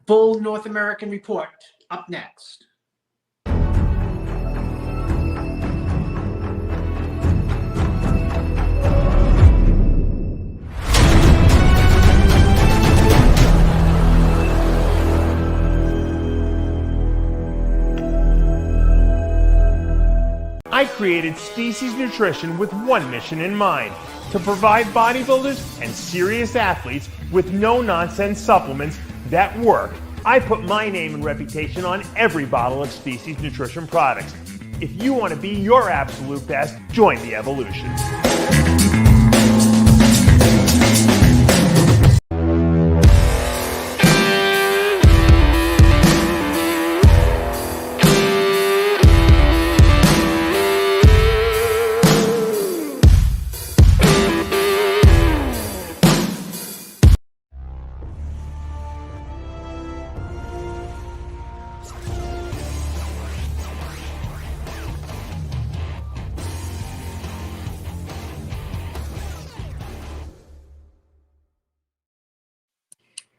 full North American report up next. I created Species Nutrition with one mission in mind: to provide bodybuilders and serious athletes with no-nonsense supplements that work. I put my name and reputation on every bottle of Species Nutrition products. If you want to be your absolute best, join the evolution.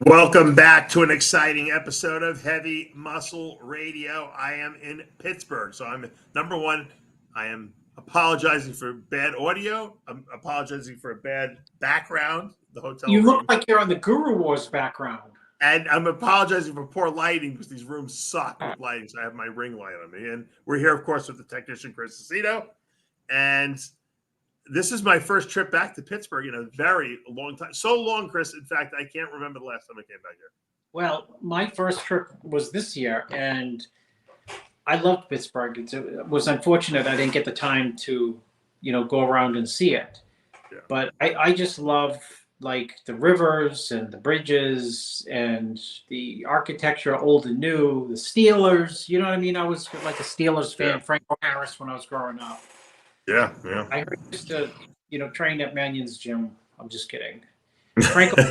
Welcome back to an exciting episode of Heavy Muscle Radio. I am in Pittsburgh, so I'm number one. I am apologizing for bad audio. I'm apologizing for a bad background. The hotel. You look like you're on the Guru Wars background. And I'm apologizing for poor lighting because these rooms suck with lighting. So I have my ring light on me, and we're here, of course, with the technician Chris Aceto. And this is my first trip back to Pittsburgh in a very long time. So long, Chris. In fact, I can't remember the last time I came back here. Well, my first trip was this year, and I loved Pittsburgh. It was unfortunate I didn't get the time to, go around and see it. Yeah. But I just love, like, the rivers and the bridges and the architecture, old and new, the Steelers. You know what I mean? I was like a Steelers fan, yeah. Franco Harris, when I was growing up. Yeah. I used to, train at Mannion's gym. I'm just kidding. Franco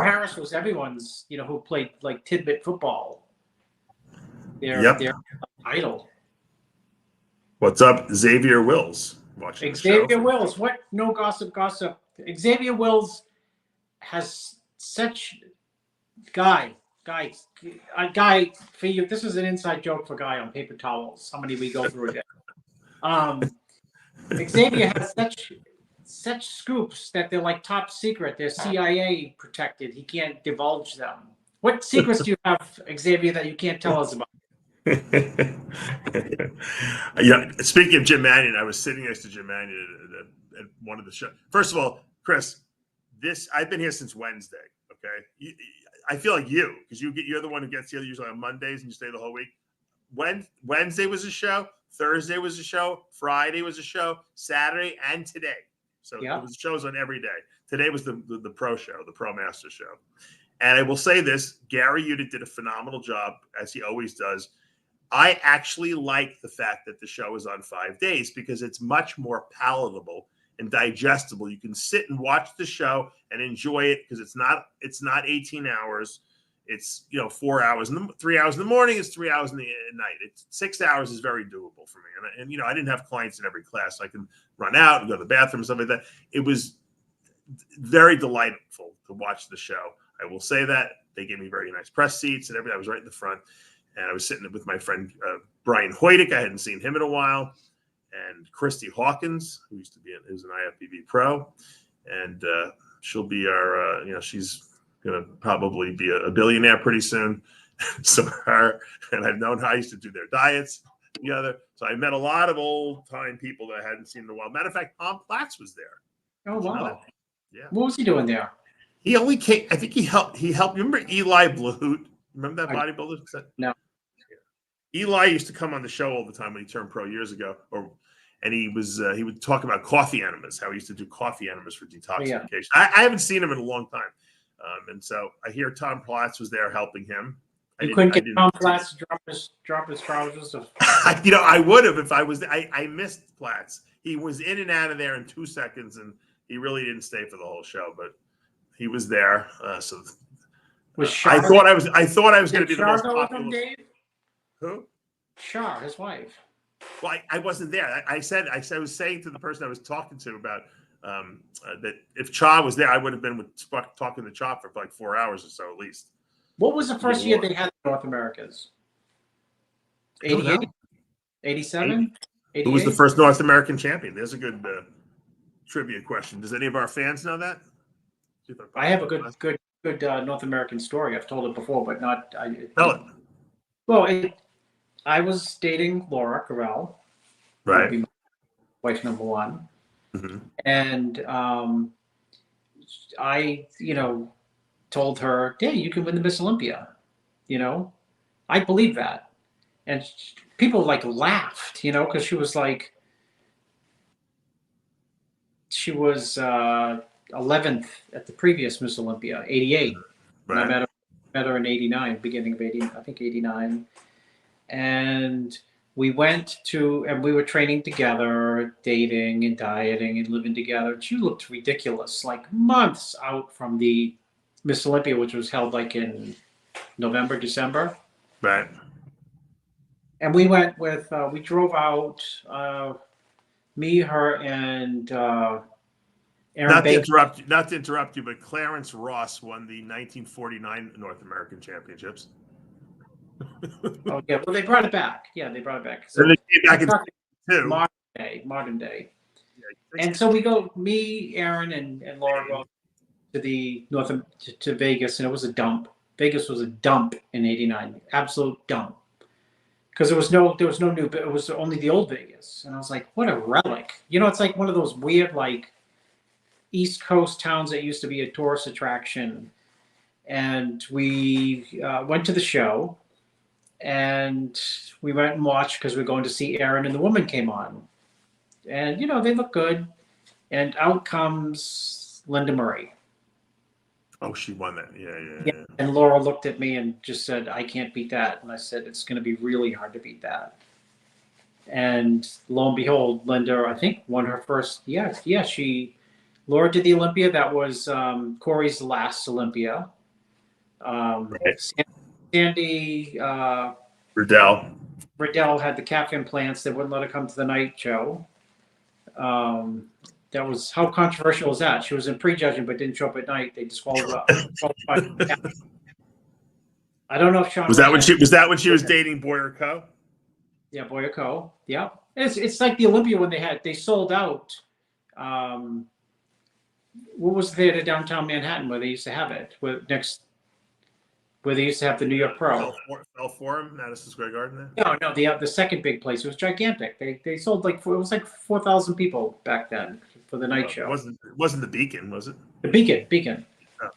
Harris was everyone's, who played like tidbit football. Their idol. What's up, Xavier Wills? Watching Xavier Wills. What? No gossip. Xavier Wills has such guy for you. This is an inside joke for Guy on paper towels. How many we go through it? Xavier has such scoops that they're like top secret. They're CIA protected. He can't divulge them. What secrets do you have, Xavier, that you can't tell us about? Yeah. Speaking of Jim Mannion, I was sitting next to Jim Mannion at one of the shows. First of all, Chris, I've been here since Wednesday. Okay, I feel like you, because you're the one who gets here usually on Mondays and you stay the whole week. Wednesday was a show. Thursday was a show. Friday was a show. Saturday and today. So There was shows on every day. Today was the pro show, the Pro Master show. And I will say this, Gary Udit did a phenomenal job, as he always does. I actually like the fact that the show is on 5 days because it's much more palatable and digestible. You can sit and watch the show and enjoy it because it's not 18 hours. It's 4 hours and 3 hours in the morning. It's 3 hours in the night. It's 6 hours is very doable for me. And I didn't have clients in every class, so I can run out and go to the bathroom and stuff like that. It was very delightful to watch the show. I will say that they gave me very nice press seats and everything. I was right in the front, and I was sitting with my friend Brian Hoydick. I hadn't seen him in a while, and Christy Hawkins, who used to be who's an IFBB pro, and she'll be our she's going to probably be a billionaire pretty soon. So her and I've known her. I used to do their diets together. So I met a lot of old time people that I hadn't seen in a while. Matter of fact, Tom Platz was there. Oh, wow. Yeah. What was he doing there? He only came, I think he helped. Remember Eli Blahout? Remember that bodybuilder? No. Yeah. Eli used to come on the show all the time when he turned pro years ago. And he would talk about coffee enemas, how he used to do coffee enemas for detoxification. Yeah. I haven't seen him in a long time. And so I hear Tom Platz was there helping him. You couldn't get Tom Platz to drop his trousers? I would have if I was. I missed Platz. He was in and out of there in 2 seconds, and he really didn't stay for the whole show. But he was there. I thought I was going to be the most popular. Dave? Who? Shar, his wife. Well, I wasn't there. I was saying to the person I was talking to about that if Cha was there, I would have been talking to Cha for like 4 hours or so at least. What was the first year they had the North Americas? 88, 87, Who was the first North American champion? There's a good trivia question. Does any of our fans know that? I have a good North American story. I've told it before, but not. Tell it. Well, I was dating Laura Carell, right? Be my wife number one, and I, told her, "Hey, you can win the Miss Olympia." I believe that, and people laughed, because she was 11th at the previous Miss Olympia, 88. Right. And I met her in 89, beginning of 80, I think 89. And we we were training together, dating and dieting and living together. And she looked ridiculous, months out from the Miss Olympia, which was held in November, December. Right. And we went we drove out, me, her, and Aaron not Baker. to interrupt you, but Clarence Ross won the 1949 North American Championships. Oh yeah, well they brought it back. Yeah, they brought it back. So and they came back in modern day. Yeah, and so we go, me, Aaron, and Laura go to the to Vegas, and it was a dump. Vegas was a dump in '89, absolute dump. Because there was no new, it was only the old Vegas, and I was like, what a relic. It's like one of those weird East Coast towns that used to be a tourist attraction. And we went to the show, and we went and watched because we were going to see Aaron, and the woman came on, and they look good, and out comes Linda Murray. Oh, she won that. Yeah. And Laura looked at me and just said, I can't beat that. And I said, it's going to be really hard to beat that. And lo and behold, Linda, I think, won her first. Laura did the Olympia. That was Corey's last Olympia. Right. Sandy Riddell had the calf implants. They wouldn't let her come to the night show. That was, how controversial was that? She was in prejudging but didn't show up at night. They disqualified. I don't know if Sean was that when she was dating Boyer Co. Yeah, Boyer Co. Yeah, it's like the Olympia when they sold out. What was the theater downtown Manhattan where they used to have it? Where they used to have the New York Pro. Bell Forum, Madison Square Garden there? No, the second big place. It was gigantic. They sold it was 4,000 people back then for the night show. It wasn't the Beacon, was it? The Beacon. Oh.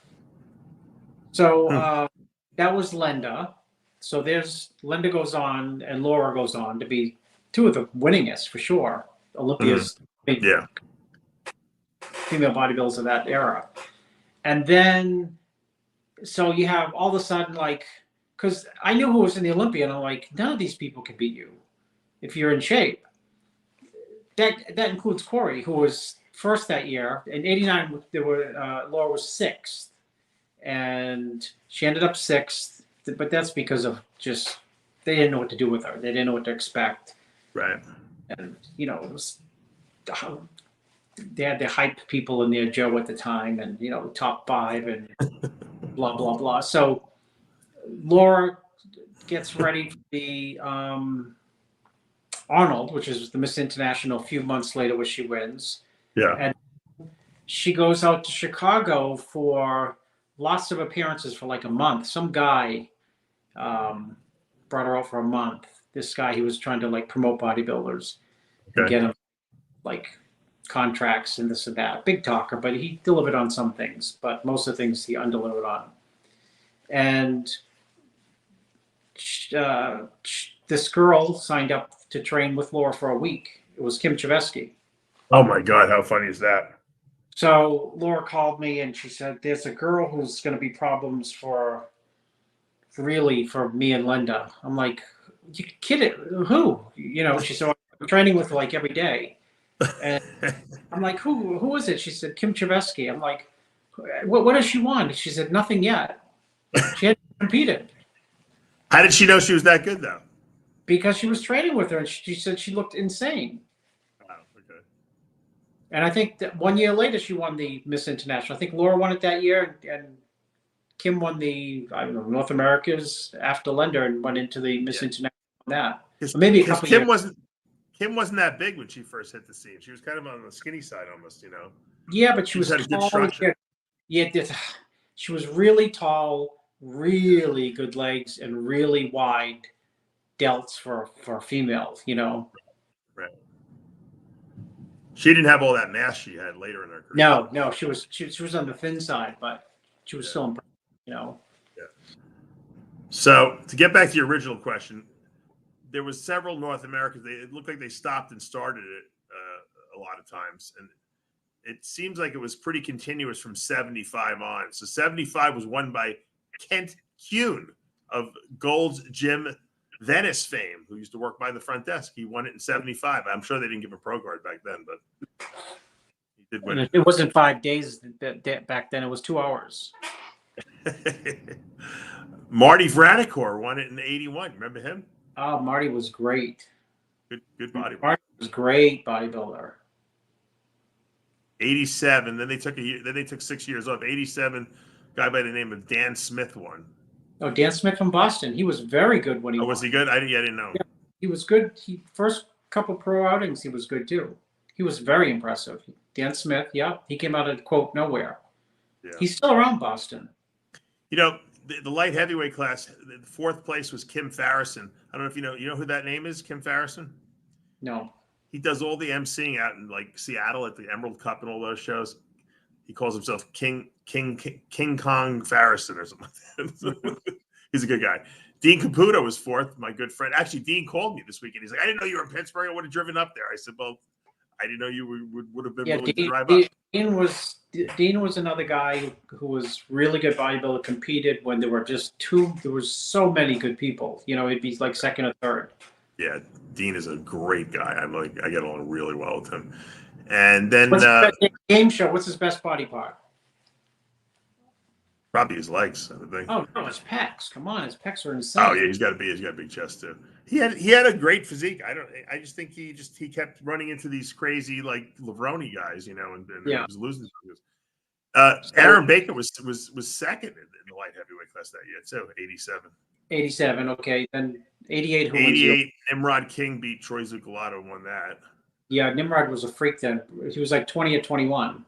So that was Linda. So there's Linda goes on and Laura goes on to be two of the winningest for sure. Olympia's female bodybuilders of that era. And then so you have all of a sudden because I knew who was in the Olympia, and I'm like, none of these people can beat you if you're in shape. That includes Corey, who was first that year. In '89, Laura was sixth, and she ended up sixth. But that's because of just they didn't know what to do with her. They didn't know what to expect. Right. And it was they had the hype people in there, Joe at the time, and top 5 and blah blah blah. So Laura gets ready for the Arnold, which is the Miss International, a few months later, where she wins. Yeah. And she goes out to Chicago for lots of appearances for a month. Some guy brought her out for a month. This guy, he was trying to promote bodybuilders and get them contracts and this and that. Big talker, but he delivered on some things, but most of the things he undelivered on. And this girl signed up to train with Laura for a week. It was Kim Chevesky. Oh my God, how funny is that? So Laura called me and she said, there's a girl who's going to be problems for me and Linda. I'm like, you kidding? Who? She said, I'm training with her every day. And I'm like, who is it? She said, Kim Chevesky. I'm like, what does she want? She said, nothing yet. She hadn't competed. How did she know she was that good, though? Because she was training with her, and she said she looked insane. Wow, okay. And I think that 1 year later, she won the Miss International. I think Laura won it that year, and Kim won the, I don't know, North America's after Lender and went into the Miss International on that. Or maybe a couple Kim years. Kim wasn't that big when she first hit the scene. She was kind of on the skinny side almost, you know. Yeah, but she was had a good tall. structure. Yeah, she was really tall, really good legs, and really wide delts for females, you know. Right. She didn't have all that mass she had later in her career. No, she was on the thin side, but she was still impressive, you know. Yeah. So to get back to your original question, there was several North Americans. It looked like they stopped and started it a lot of times, and it seems like it was pretty continuous from 75 on. So 75 was won by Kent Kuhn of Gold's Gym Venice fame, who used to work by the front desk. He won it in 75. I'm sure they didn't give him a pro card back then, but he did win it. It wasn't 5 days back then. It was 2 hours. Marty Vradicor won it in 81. Remember him? Oh, Marty was great. Good bodybuilder. Marty was great bodybuilder. 87. Then they took a year. Then they took 6 years off. 87. Guy by the name of Dan Smith won. Oh, Dan Smith from Boston. He was very good when he won. Was he good? I didn't know. Yeah, he was good. First couple pro outings, he was good too. He was very impressive. Dan Smith, yeah, he came out of quote nowhere. Yeah. He's still around Boston. You know, the light heavyweight class, the fourth place was Kim Farrison. I don't know if you know who that name is, Kim Farrison? No. He does all the emceeing out in like Seattle at the Emerald Cup and all those shows. He calls himself King Kong Farrison or something like that. He's a good guy. Dean Caputo was fourth, my good friend. Actually, Dean called me this weekend. He's like, I didn't know you were in Pittsburgh. I would have driven up there. I said, well, I didn't know you would have been willing to drive up. Dean was another guy who was really good bodybuilder, competed when there were so many good people. You know, it'd be like second or third. Yeah, Dean is a great guy. I get along really well with him. And then game show, what's his best body part? Probably his legs, I would think. Oh no, his pecs. Come on, his pecs are insane. Oh yeah, he's got a big chest too. He had a great physique. I just think he kept running into these crazy like Levroni guys, you know, and he was losing. Aaron Baker was second in the light heavyweight class that year too, 87. 87, okay. Then 88. 88. Nimrod King beat Troy Zucolato and won that. Yeah, Nimrod was a freak then. He was like 20 or 21.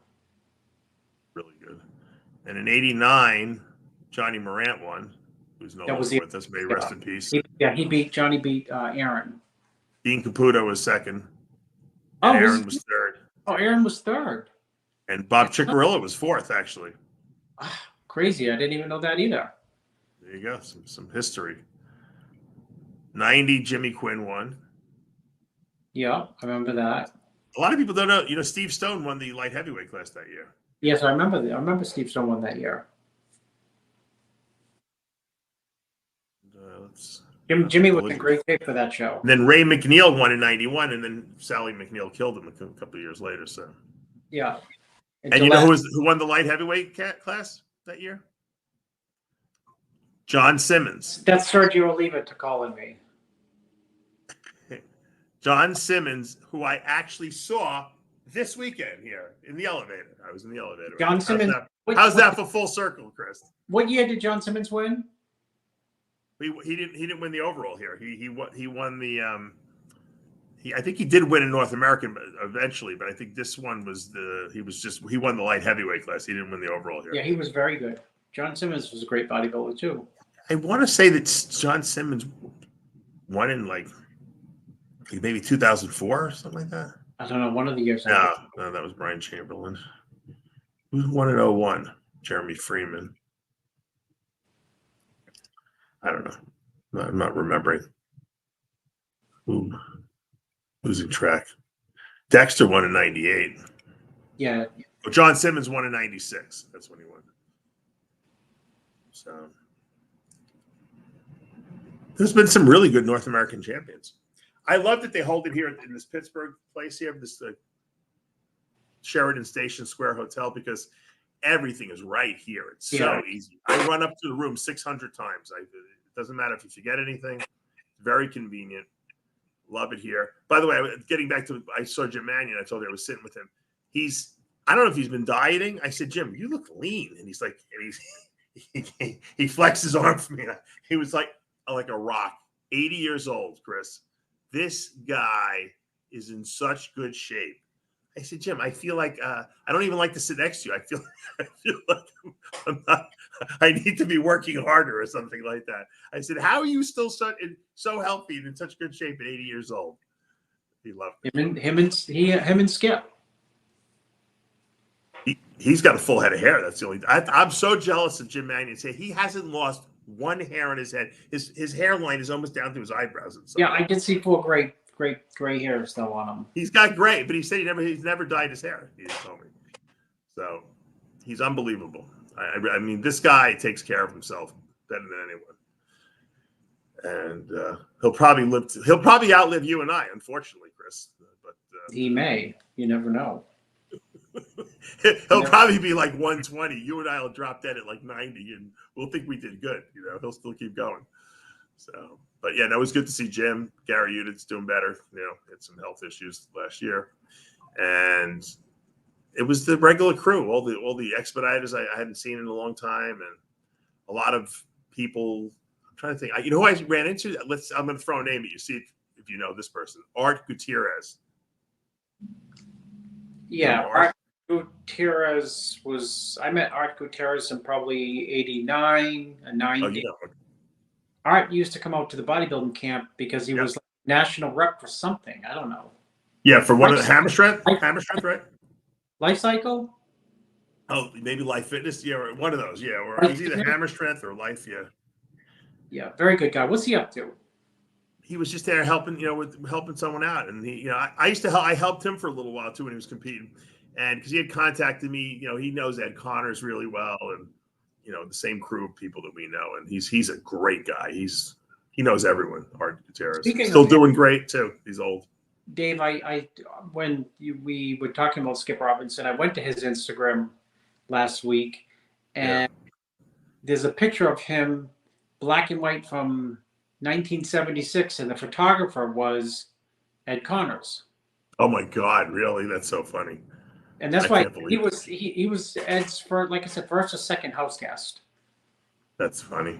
Really good. And in 89, Johnny Morant won, who's no longer with us. May rest in peace. Johnny beat Aaron. Dean Caputo was second. And Aaron was third. Oh, Aaron was third. And Bob Ciccarilla was fourth, actually. Crazy. I didn't even know that either. There you go. Some history. 90, Jimmy Quinn won. Yeah, I remember that. A lot of people don't know. You know, Steve Stone won the light heavyweight class that year. Yes, I remember. I remember Steve Stone won that year. Jimmy was in great shape for that show. And then Ray McNeil won in 91, and then Sally McNeil killed him a couple of years later. So yeah. And you know who won the light heavyweight class that year? John Simmons. That's Sergio Oliva calling me. John Simmons, who I actually saw this weekend here in the elevator. I was in the elevator. John Simmons. How's that for full circle, Chris? What year did John Simmons win? He didn't win the overall here. He won the I think he did win in North American eventually, but I think this one was he won the light heavyweight class. He didn't win the overall here. Yeah, he was very good. John Simmons was a great bodybuilder too. I want to say that John Simmons won in like maybe 2004 or something like that. I don't know. One of the years. No, that was Brian Chamberlain. Who won in 01? Jeremy Freeman. I don't know. I'm not remembering. Ooh. Losing track. Dexter won in 98. Yeah. Well, John Simmons won in 96. That's when he won. So there's been some really good North American champions. I love that they hold it here in this Pittsburgh place here, this Sheridan Station Square Hotel, because everything is right here. It's so easy. I run up to the room 600 times. It doesn't matter if you forget anything. Very convenient. Love it here. By the way, getting back to, I saw Jim Mannion. I told you I was sitting with him. I don't know if he's been dieting. I said, Jim, you look lean. And he's like, he flexed his arm for me. He was like a rock. 80 years old, Chris. This guy is in such good shape. I said, Jim, I feel like I don't even like to sit next to you. I feel like I need to be working harder or something like that. I said, how are you still so healthy and in such good shape at 80 years old? He loved it. Him and Skip. He's got a full head of hair. That's the only. I'm so jealous of Jim Mannion. Say he hasn't lost one hair on his head. His hairline is almost down to his eyebrows. And yeah, I did see 4 gray hairs still on him. He's got gray, but he said he's never dyed his hair. He told me. So he's unbelievable. I mean, this guy takes care of himself better than anyone. And he'll probably outlive you and I, unfortunately, Chris. But he may. You never know. He'll probably be like 120. You and I will drop dead at like 90, and we'll think we did good. He'll still keep going. So, but yeah, that was good to see Jim. Gary Udit's doing better. Had some health issues last year, and it was the regular crew, all the expediters I hadn't seen in a long time, and a lot of people. I'm trying to think. Who I ran into? I'm going to throw a name at you. See if you know this person. Art Gutierrez. Yeah, Art Gutierrez I met Art Gutierrez in probably 89 and 90. Oh, you know. Art used to come out to the bodybuilding camp because he was like national rep for something. I don't know. Yeah, for one of the Hammer Strength, right? Life Cycle? Oh, maybe Life Fitness. Yeah, or one of those. Yeah, or it was either Hammer Strength or Life. Yeah. Yeah, very good guy. What's he up to? He was just there helping, with helping someone out, and he, I helped him for a little while too when he was competing, and because he had contacted me, he knows Ed Connors really well, and the same crew of people that we know, and he's a great guy. He knows everyone. Art Gutierrez still doing great too. He's old. Dave, we were talking about Skip Robinson, I went to his Instagram last week, and there's a picture of him, black and white from 1976, and the photographer was Ed Connors. Oh my God! Really? That's so funny. And that's why he was Ed's first or second house guest. That's funny.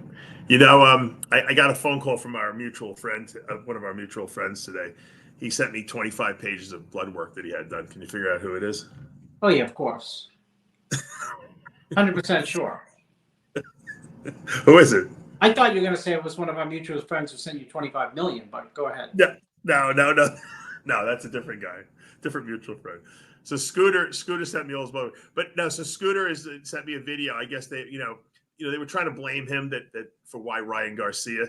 I got a phone call from our mutual friend, one of our mutual friends today. He sent me 25 pages of blood work that he had done. Can you figure out who it is? Oh yeah, of course. 100% sure. Who is it? I thought you were going to say it was one of our mutual friends who sent you 25 million, but go ahead. Yeah. No, that's a different guy, different mutual friend. So Scooter sent me all his blood, but no. So Scooter sent me a video. I guess they were trying to blame him that for why Ryan Garcia,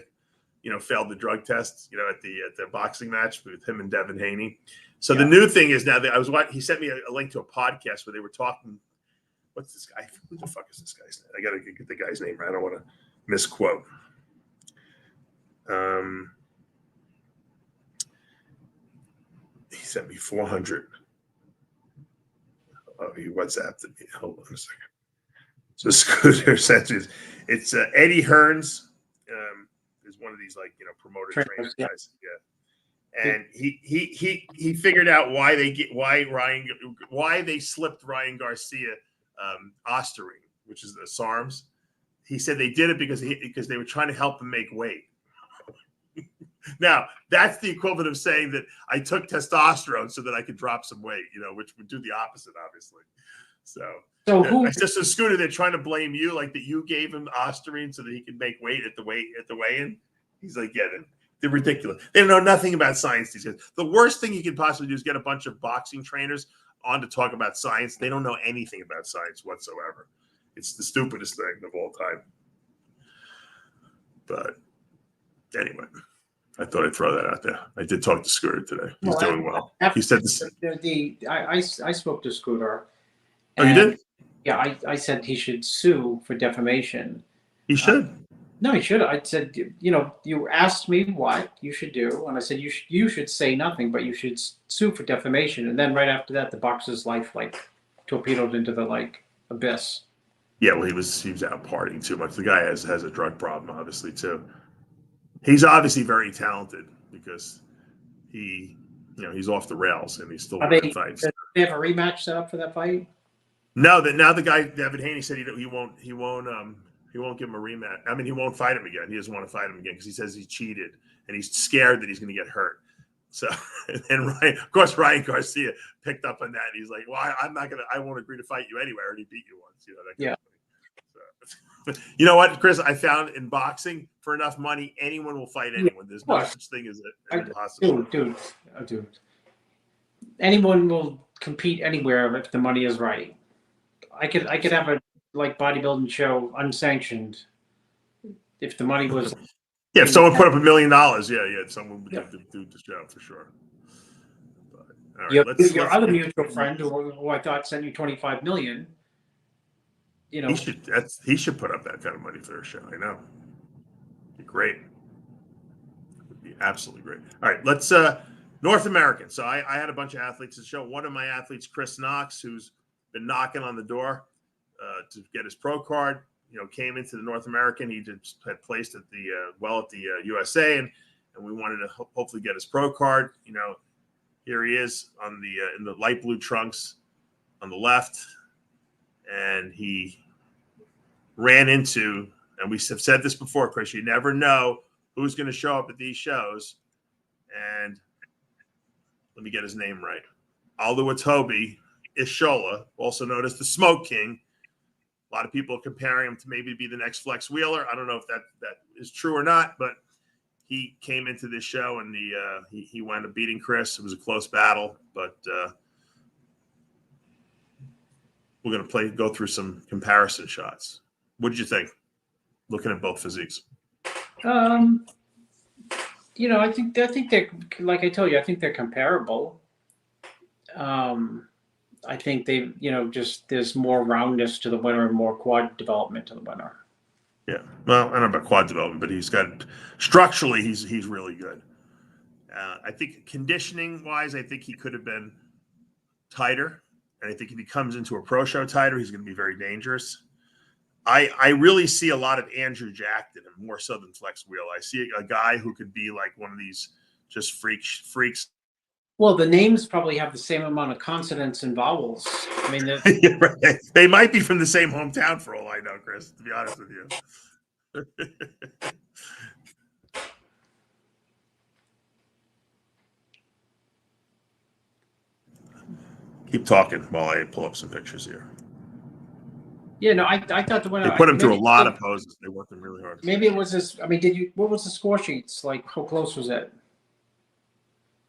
failed the drug test, at the boxing match with him and Devin Haney. So the new thing is now that he sent me a link to a podcast where they were talking. What's this guy? Who the fuck is this guy's name? I got to get the guy's name right. I don't want to misquote. He sent me 400. Oh, he WhatsApped me. Hold on a second. So Scooter sent it. It's Eddie Hearns. Is one of these promoter trainers guys. Yeah. And he figured out why they slipped Ryan Garcia Osterine, which is the SARMs. He said they did it because they were trying to help him make weight. Now, that's the equivalent of saying that I took testosterone so that I could drop some weight, which would do the opposite, obviously. So Scooter, they're trying to blame you, like that you gave him Osterine so that he could make weight at the weigh-in. He's like, yeah, they're ridiculous. They know nothing about science, these guys. The worst thing you could possibly do is get a bunch of boxing trainers on to talk about science. They don't know anything about science whatsoever. It's the stupidest thing of all time. But anyway, I thought I'd throw that out there. I did talk to Scooter today. He's doing well. He said this. I spoke to Scooter. Oh, you did? Yeah, I said he should sue for defamation. He should. No, he should. I said, you asked me what you should do, and I said you should say nothing, but you should sue for defamation. And then right after that, the boxer's life torpedoed into the abyss. Yeah, well, he was out partying too much. The guy has a drug problem, obviously, too. He's obviously very talented because he's off the rails and he's still winning fights. Do they have a rematch set up for that fight? No, now the guy Devin Haney said he won't He won't give him a rematch. I mean, he won't fight him again. He doesn't want to fight him again because he says he cheated and he's scared that he's going to get hurt. So, and Ryan, of course, Ryan Garcia picked up on that. And he's like, "Well, I won't agree to fight you anyway. I already beat you once." You know, that kind of thing. So, you know what, Chris? I found in boxing, for enough money, anyone will fight anyone. There's no such thing as an impossible. Dude. Anyone will compete anywhere if the money is right. I could have a bodybuilding show unsanctioned if the money was. Yeah, if someone put up $1 million, someone would do the show for sure. But, all right, your other mutual friend, who I thought sent you $25 million. You know, he should put up that kind of money for a show. I know, it'd be great. It would be absolutely great. All right, let's North American. So I had a bunch of athletes to show. One of my athletes, Chris Knox, who's been knocking on the door to get his pro card. You know, came into the North American. He just had placed at the USA, and we wanted to hopefully get his pro card. You know, here he is on the in the light blue trunks on the left, and he ran into. And we have said this before, Chris. You never know who's going to show up at these shows. And let me get his name right. Oluwatobi Ishola, also known as the Smoke King. A lot of people are comparing him to maybe be the next Flex Wheeler. I don't know if that is true or not, but he came into this show and he wound up beating Chris. It was a close battle, but we're going to go through some comparison shots. What did you think, looking at both physiques? You know, I think they're, like I told you, I think they're comparable. I think they, just there's more roundness to the winner and more quad development to the winner. Yeah, well, I don't know about quad development, but he's got structurally, he's really good. I think conditioning wise, I think he could have been tighter, and I think if he comes into a pro show tighter, he's going to be very dangerous. I really see a lot of Andrew Jacked in him, more so than Flex Wheel. I see a guy who could be like one of these just freaks. Well, the names probably have the same amount of consonants and vowels. I mean, yeah, right. They might be from the same hometown for all I know, Chris, to be honest with you. Keep talking while I pull up some pictures here. Yeah, no, I thought the winner. They put him through a lot of poses. They worked him really hard. Maybe it was this. I mean, what was the score sheets like? How close was it?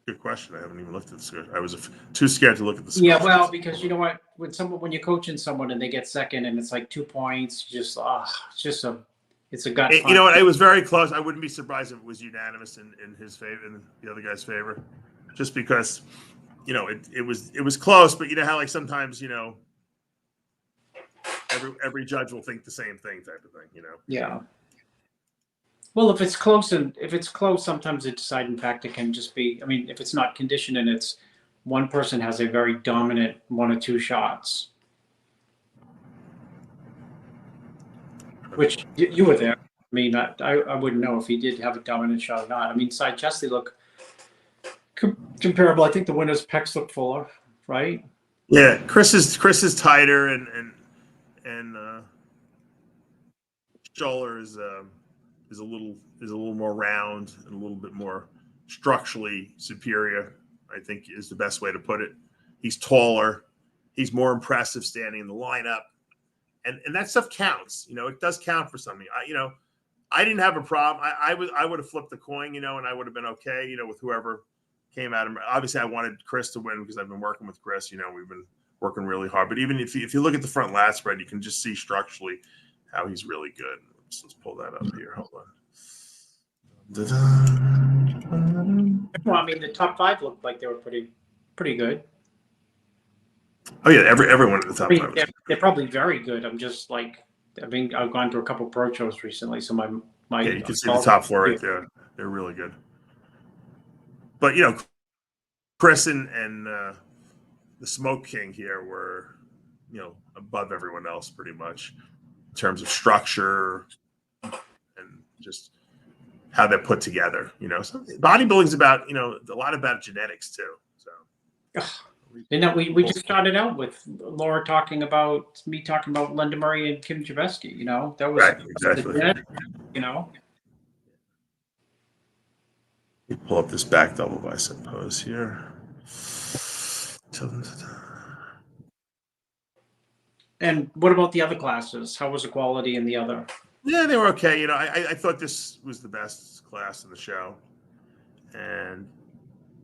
Good question. I haven't even looked at the score. I was too scared to look at the score. Yeah, well, because you know what, when you're coaching someone and they get second and it's like 2 points, it's a gut. You know what? It was very close. I wouldn't be surprised if it was unanimous in his favor, in the other guy's favor, just because, it was close. But you know how like sometimes every judge will think the same thing, type of thing. Yeah. Well, if it's close, sometimes the deciding factor can just be. I mean, if it's not conditioned and it's one person has a very dominant 1 or 2 shots, which you were there. I mean, I wouldn't know if he did have a dominant shot or not. I mean, side chests, they look comparable. I think the winner's pecs look fuller, right? Yeah, Chris is tighter and Scholler is a little more round and a little bit more structurally superior, I think is the best way to put it. He's taller. He's more impressive standing in the lineup. And that stuff counts. It does count for something. I didn't have a problem. I would have flipped the coin, and I would have been okay, with whoever came at him. Obviously, I wanted Chris to win because I've been working with Chris. We've been working really hard. But even if you look at the front lat spread, you can just see structurally how he's really good. Let's pull that up here. Hold on. Well, I mean, the top 5 looked like they were pretty good. Oh yeah, everyone at the top 5. They're probably very good. I'm just like, I've gone to a couple pro shows recently, so my you can see the top 4 right there. They're really good. But Chris and the Smoke King here were above everyone else pretty much in terms of structure and just how they're put together. So bodybuilding's about a lot about genetics too. So we just started out with Laura talking about Linda Murray and Kim Jabeski. You know, that was right, exactly. You know. Let me pull up this back double bicep pose here. And what about the other classes? How was the quality in the other? Yeah, they were okay. You know, I thought this was the best class of the show,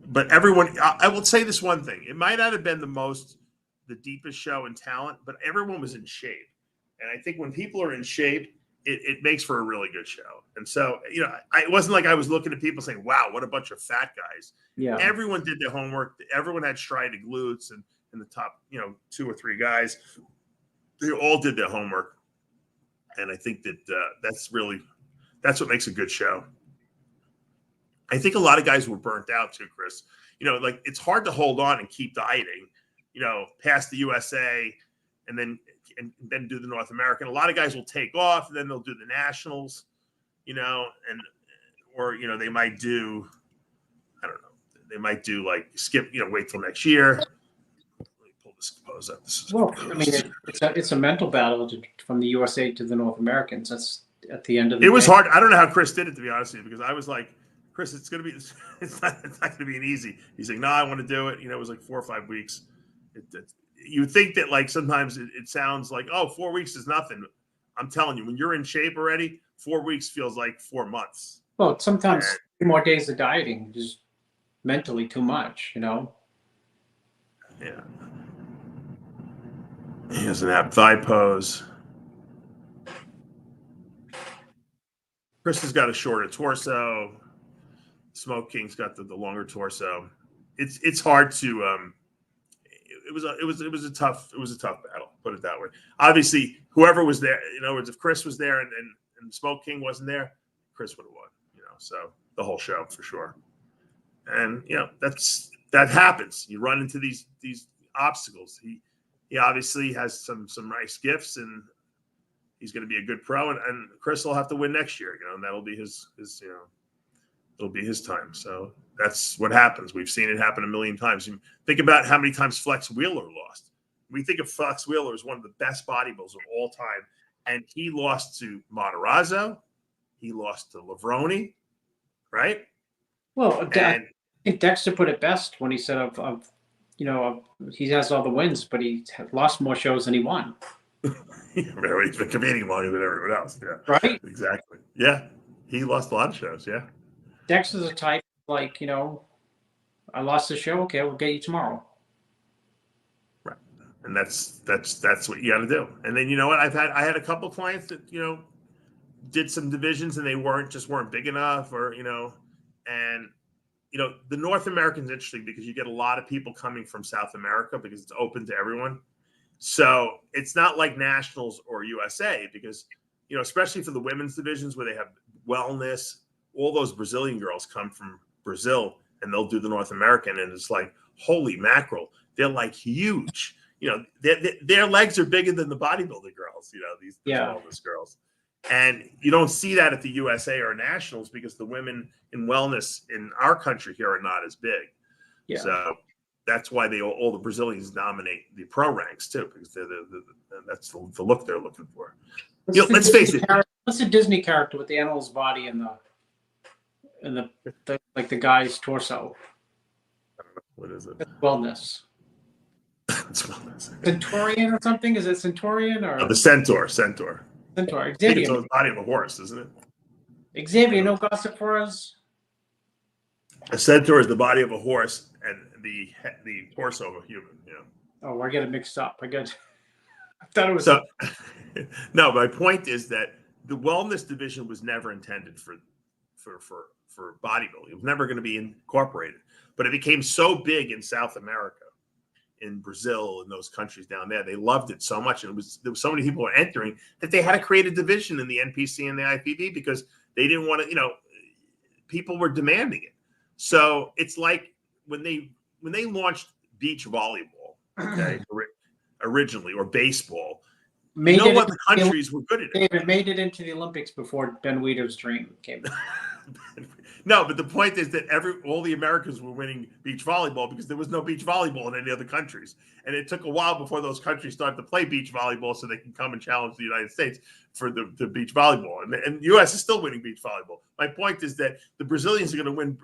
but everyone. I will say this one thing: it might not have been the deepest show in talent, but everyone was in shape, and I think when people are in shape, it makes for a really good show. And so, you know, it wasn't like I was looking at people saying, "Wow, what a bunch of fat guys." Yeah, everyone did their homework. Everyone had striated glutes, and the top, 2 or 3 guys, they all did their homework. And I think that that's what makes a good show. I think a lot of guys were burnt out too, Chris. You know, like it's hard to hold on and keep dieting, past the USA and then do the North American. A lot of guys will take off and then they'll do the nationals, or they might do, I don't know, they might do like skip, wait till next year. Let me pull this pose up. I mean, it's a mental battle from the USA to the North Americans. That's at the end of the day. It was hard. I don't know how Chris did it, to be honest with you, because I was like, Chris, it's not going to be an easy. He's like, no, I want to do it. It was like 4 or 5 weeks. You think that like sometimes it sounds like, oh, 4 weeks is nothing. I'm telling you, when you're in shape already, 4 weeks feels like 4 months. Well, sometimes 3 more days of dieting is mentally too much, Yeah. Here's an ab thigh pose. Chris has got a shorter torso. Smoke King's got the longer torso. It's hard to it was a tough battle, put it that way. Obviously, whoever was there, in other words, if Chris was there and Smoke King wasn't there, Chris would have won. So the whole show for sure. And that happens. You run into these obstacles. He obviously has some nice gifts, and he's going to be a good pro. And Chris will have to win next year. And that'll be his it'll be his time. So that's what happens. We've seen it happen a million times. Think about how many times Flex Wheeler lost. We think of Flex Wheeler as one of the best bodybuilders of all time, and he lost to Matarazzo. He lost to Lavroni, right? Well, I think Dexter put it best when he said he has all the wins, but he lost more shows than he won. He's been competing longer than everyone else. Yeah, right. Exactly. Yeah, he lost a lot of shows. Yeah. Dexter's a type like, I lost the show. Okay, we'll get you tomorrow. Right. And that's what you got to do. And then, you know what? I had a couple of clients that, did some divisions and they weren't big enough, or, and, the North American's interesting because you get a lot of people coming from South America because it's open to everyone. So it's not like nationals or USA because, especially for the women's divisions where they have wellness, all those Brazilian girls come from Brazil and they'll do the North American, and it's like, holy mackerel, they're like huge. Their legs are bigger than the bodybuilder girls, these wellness girls. And you don't see that at the USA or nationals because the women in wellness in our country here are not as big. Yeah. So that's why all the Brazilians dominate the pro ranks too, because that's the look they're looking for. Let's face it. What's the Disney character with the animal's body and the guy's torso? What is it? It's wellness. It's wellness. Centaurian or something? Is it Centaurian or the Centaur? Centaur. Xavier. It's the body of a horse, isn't it? Xavier, no gossip for us. A centaur is the body of a horse and the torso of a human. Yeah. Oh, I get it mixed up. I thought it was. So, no, my point is that the wellness division was never intended for bodybuilding. It was never going to be incorporated, but it became so big in South America, in Brazil, and those countries down there. They loved it so much, and there was so many people were entering that they had to create a division in the NPC and the IFBB because they didn't want to. People were demanding it. So it's like when they launched beach volleyball, okay, originally, or baseball. What the countries were good at it. David made it into the Olympics before Ben Weider's dream came. No, but the point is that all the Americans were winning beach volleyball because there was no beach volleyball in any other countries. And it took a while before those countries started to play beach volleyball so they can come and challenge the United States for the beach volleyball. And the U.S. is still winning beach volleyball. My point is that the Brazilians are going to win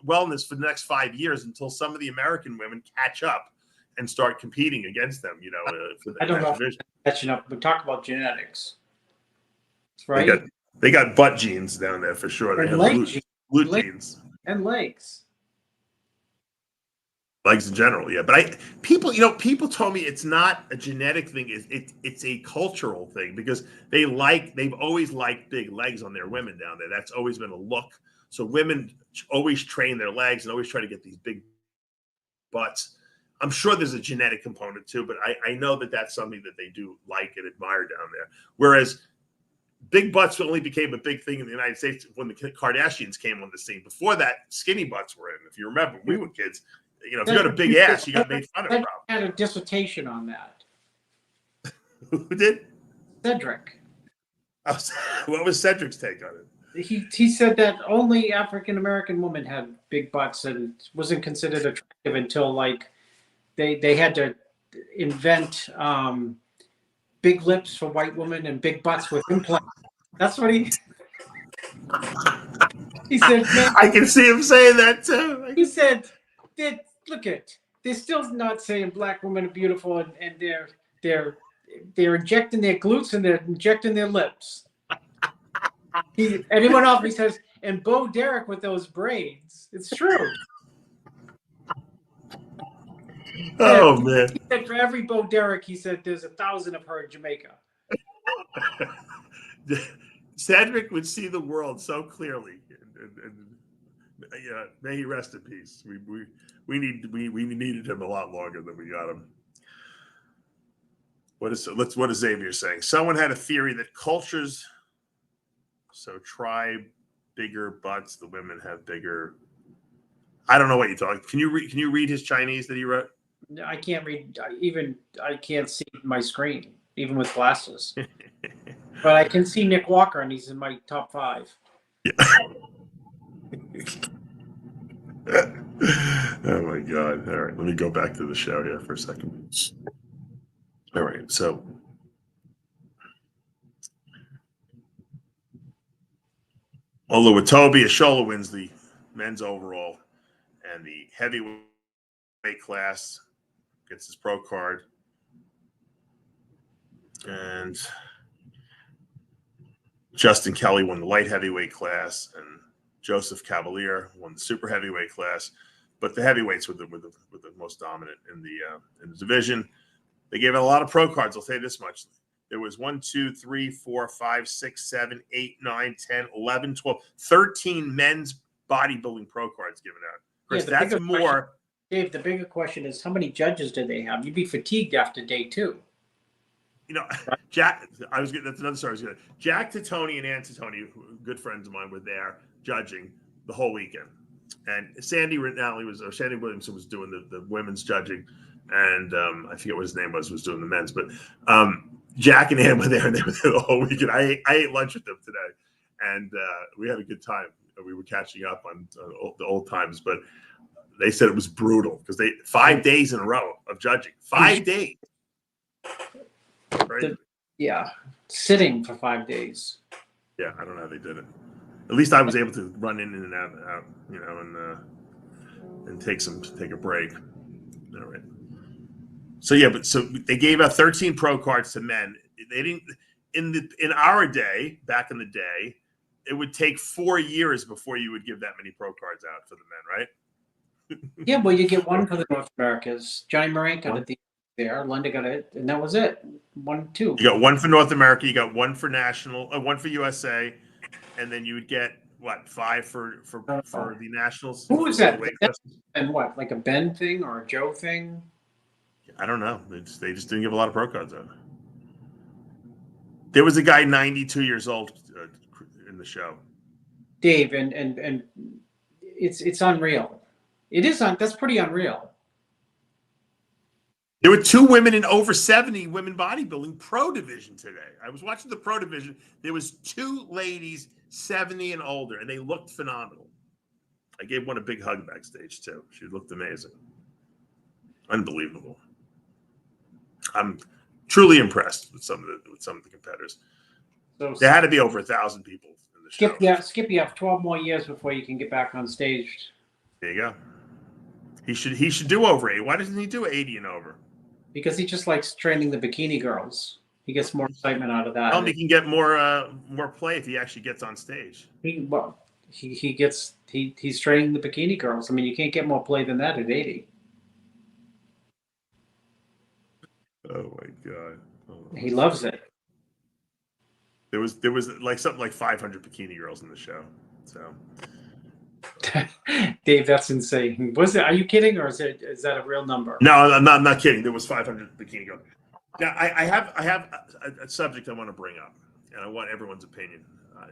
wellness for the next 5 years until some of the American women catch up and start competing against them, for I don't know if division. catching up, but talk about genetics. Right? They got butt genes down there for sure. They have glute genes. And legs. Legs in general, yeah. But people told me it's not a genetic thing. It's a cultural thing because they've always liked big legs on their women down there. That's always been a look. So women always train their legs and always try to get these big butts. I'm sure there's a genetic component too, but I know that that's something that they do like and admire down there. Whereas big butts only became a big thing in the United States when the Kardashians came on the scene. Before that, skinny butts were in. If you remember, when we were kids. If you got a big ass, you got made fun of. I had a dissertation on that. Who did? Cedric. What was Cedric's take on it? He said that only African American women had big butts and wasn't considered attractive until like they had to invent big lips for white women and big butts with implants. That's what he said. Man, I can see him saying that too. He said, they're still not saying black women are beautiful, and they're injecting their glutes and they're injecting their lips. And he went off. He says, and Bo Derek with those braids. It's true. Oh man! He said for every Bo Derek, he said there's 1,000 of her in Jamaica. Cedric would see the world so clearly, and yeah, may he rest in peace. We needed him a lot longer than we got him. What is Xavier saying? Someone had a theory that cultures, so try bigger butts, the women have bigger. I don't know what you're talking. Can you read his Chinese that he wrote? I can't read. I can't see my screen, even with glasses. But I can see Nick Walker, and he's in my top 5. Yeah. Oh my God! All right, let me go back to the show here for a second. All right, so Oluwatobi Ashola wins the men's overall and the heavyweight class, gets his pro card, and Justin Kelly won the light heavyweight class, and Joseph Cavalier won the super heavyweight class. But the heavyweights were the most dominant in the division. They gave out a lot of pro cards. I'll say this much: there was 1, 2, 3, 4, 5, 6, 7, 8, 9, 10, 11, 12, 13 men's bodybuilding pro cards given out. Chris, Yeah, that's more. Dave, the bigger question is how many judges did they have? You'd be fatigued after day 2. Jack. That's another story. Jack Titoni and Ann Titoni, good friends of mine, were there judging the whole weekend, and Sandy Williamson was doing the women's judging, and I forget what his name was doing the men's, but Jack and Ann were there, and they were there the whole weekend. I ate lunch with them today, and we had a good time. We were catching up on the old times, but they said it was brutal because 5 days in a row of judging. 5 days. Right? Sitting for 5 days. Yeah, I don't know how they did it. At least I was able to run in and out, and take a break. All right. So they gave out 13 pro cards to men. They didn't in our day, back in the day, it would take 4 years before you would give that many pro cards out for the men, right? Yeah, well, you get one for the North Americas. Johnny Moran got it there. Linda got it, and that was it. 1, 2. You got one for North America. You got one for national, one for USA, and then you would get what 5 for the nationals. Who was that? And what, like a Ben thing or a Joe thing? I don't know. They just didn't give a lot of pro cards out. There was a guy 92 years old in the show. Dave, and it's unreal. It is that's pretty unreal. There were 2 women in over 70 women bodybuilding pro division today. I was watching the pro division. There was 2 ladies 70 and older, and they looked phenomenal. I gave one a big hug backstage too. She looked amazing. Unbelievable. I'm truly impressed with some of the competitors. So there had to be over 1,000 people in the show. Skip, you have 12 more years before you can get back on stage. There you go. He should do over 80. Why doesn't he do 80 and over? Because he just likes training the bikini girls. He gets more excitement out of that. He can get more play if he actually gets on stage. He's training the bikini girls. I mean, you can't get more play than that at 80. Oh my God. He loves it. There was like something like 500 bikini girls in the show. So Dave, that's insane. Are you kidding, or is that a real number? No, I'm not kidding. There was 500 bikini girls. Now I have a subject I want to bring up, and I want everyone's opinion.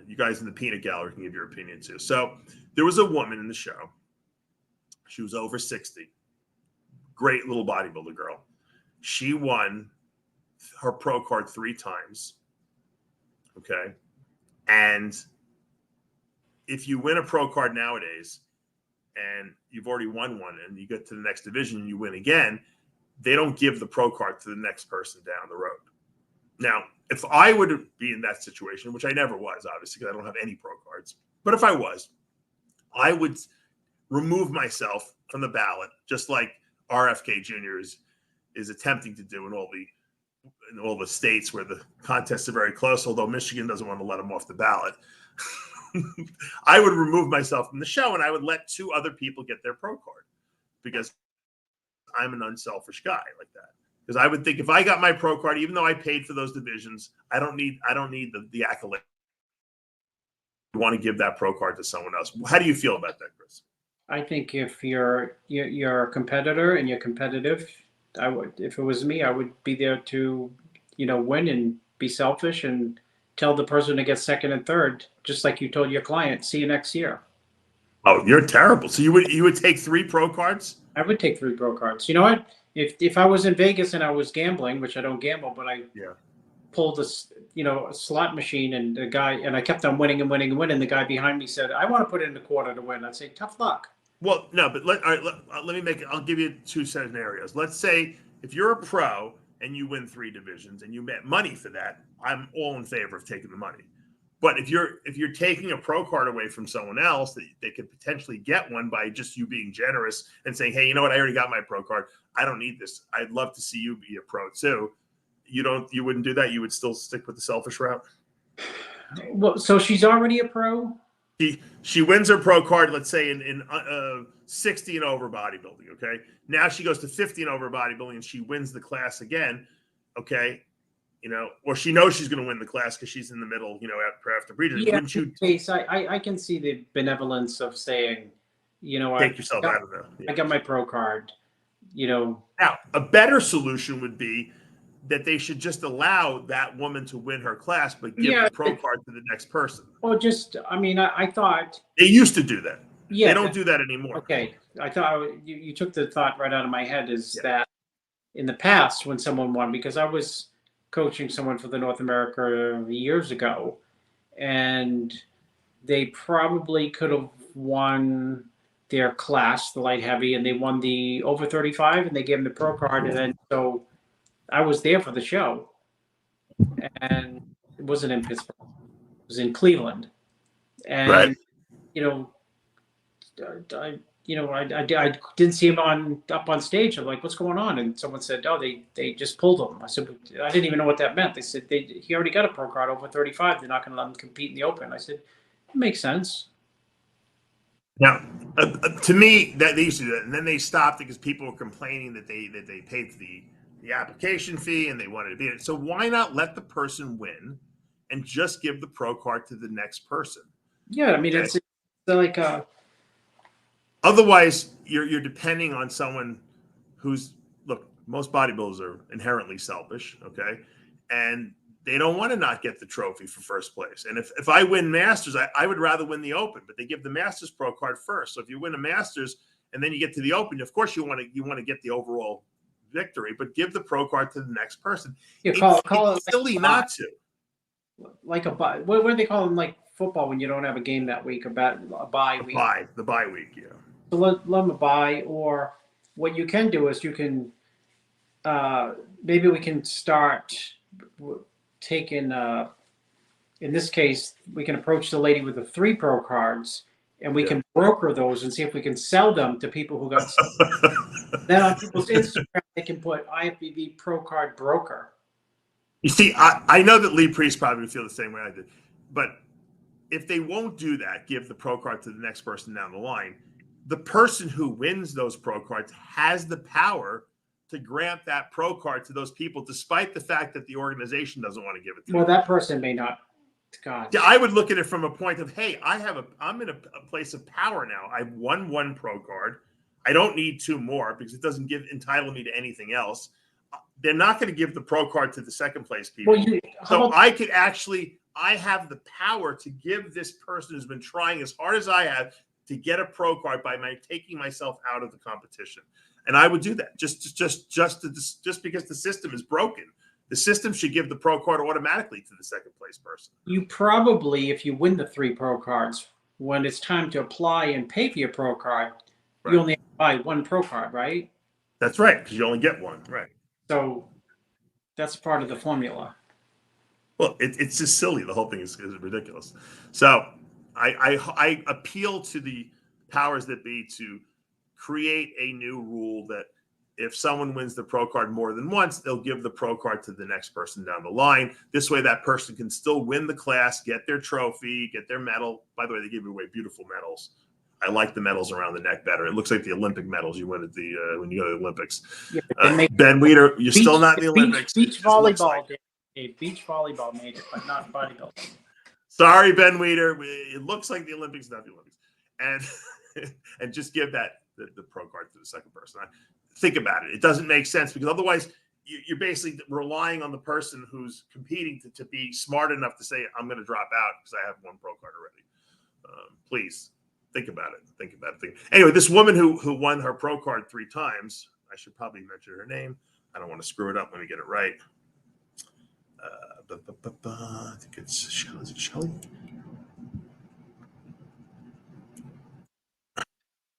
You guys in the peanut gallery can give your opinion too. So there was a woman in the show. She was over 60. Great little bodybuilder girl. She won her pro card 3 times. Okay. And if you win a pro card nowadays and you've already won one and you get to the next division and you win again, they don't give the pro card to the next person down the road. Now, if I would be in that situation, which I never was, obviously, because I don't have any pro cards, but if I was, I would remove myself from the ballot, just like RFK Jr. is attempting to do in all the states where the contests are very close, although Michigan doesn't want to let him off the ballot. I would remove myself from the show and I would let 2 other people get their pro card because I'm an unselfish guy like that. Because I would think if I got my pro card, even though I paid for those divisions, I don't need the accolade. I want to give that pro card to someone else. How do you feel about that, Chris? I think if you're a competitor and you're competitive, I would. If it was me, I would be there to, win and be selfish and tell the person to get second and third, just like you told your client. See you next year. Oh, you're terrible. So you would take 3 pro cards? I would take 3 pro cards. You know what? If I was in Vegas and I was gambling, which I don't gamble, but I pulled a slot machine and I kept on winning and winning and winning. The guy behind me said, "I want to put in the quarter to win." I'd say, "Tough luck." Well, no, but let me make it. I'll give you 2 scenarios. Let's say if you're a pro and you win 3 divisions and you met money for that, I'm all in favor of taking the money. But if you're taking a pro card away from someone else, that they could potentially get one by just you being generous and saying, "Hey, you know what? I already got my pro card. I don't need this. I'd love to see you be a pro too." You wouldn't do that. You would still stick with the selfish route. Well, so she's already a pro. She wins her pro card, let's say in 60 and over bodybuilding. Okay, now she goes to 50 and over bodybuilding, and she wins the class again. Okay. Or she knows she's going to win the class because she's in the middle, after breeding. Yeah, case, I can see the benevolence of saying, take yourself out of that. Yeah. I got my pro card, Now, a better solution would be that they should just allow that woman to win her class, but give the pro card to the next person. Or just, I thought. They used to do that. Yeah. They don't do that anymore. Okay. I thought you took the thought right out of my head that in the past when someone won, because I was coaching someone for the North America years ago, and they probably could have won their class, the light heavy, and they won the over 35 and they gave them the pro card. And then, so I was there for the show, and it wasn't in Pittsburgh, it was in Cleveland. And, right. I didn't see him up on stage. I'm like, "What's going on?" And someone said, "Oh, they just pulled him." I said, "I didn't even know what that meant." They said he already got a pro card over 35. They're not going to let him compete in the Open. I said, "It makes sense." Now, to me, that they used to do that, and then they stopped because people were complaining that they paid the application fee and they wanted to be it. So why not let the person win and just give the pro card to the next person? Yeah, it's like otherwise, you're depending on someone who's most bodybuilders are inherently selfish, okay, and they don't want to not get the trophy for first place. And if I win Masters, I would rather win the Open, but they give the Masters pro card first. So if you win a Masters and then you get to the Open, of course you want to get the overall victory, but give the pro card to the next person. Yeah, It's silly not to. Like a bye. What do they call them? Like football when you don't have a game that week, a bye week. The bye week, yeah. So let them a bye, or what you can do is you can maybe we can start taking. In this case, we can approach the lady with the 3 pro cards, and we can broker those and see if we can sell them to people who got. Then on people's Instagram, they can put IFBB pro card broker. You see, I know that Lee Priest probably would feel the same way I did, but if they won't do that, give the pro card to the next person down the line, the person who wins those pro cards has the power to grant that pro card to those people, despite the fact that the organization doesn't want to give it to them. Well, that person may not. God. Yeah, I would look at it from a point of, hey, I'm in a place of power now. I've won 1 pro card. I don't need 2 more because it doesn't entitle me to anything else. They're not going to give the pro card to the second place people. Well, I have the power to give this person who's been trying as hard as I have to get a pro card by taking myself out of the competition. And I would do that just because the system is broken. The system should give the pro card automatically to the second place person. You probably, if you win the 3 pro cards, when it's time to apply and pay for your pro card, you only have to buy 1 pro card, right? That's right, because you only get 1, right? So that's part of the formula. Well, it's just silly. The whole thing is ridiculous. So I appeal to the powers that be to create a new rule that if someone wins the pro card more than once, they'll give the pro card to the next person down the line. This way, that person can still win the class, get their trophy, get their medal. By the way, they give away beautiful medals. I like the medals around the neck better. It looks like the Olympic medals you win at the when you go to the Olympics. Yeah, Ben Weeder, you're still not in the Olympics. Beach volleyball, beach volleyball made it, but not bodybuilding. Sorry, Ben Weeder. It looks like the Olympics, not the Olympics. And just give the pro card to the second person. Think about it. It doesn't make sense because otherwise you're basically relying on the person who's competing to be smart enough to say, I'm going to drop out because I have 1 pro card already. Please think about it. Anyway, this woman who won her pro card 3 times, I should probably mention her name. I don't want to screw it up. Let me get it right. I think it's Shelly. Is it Shelly?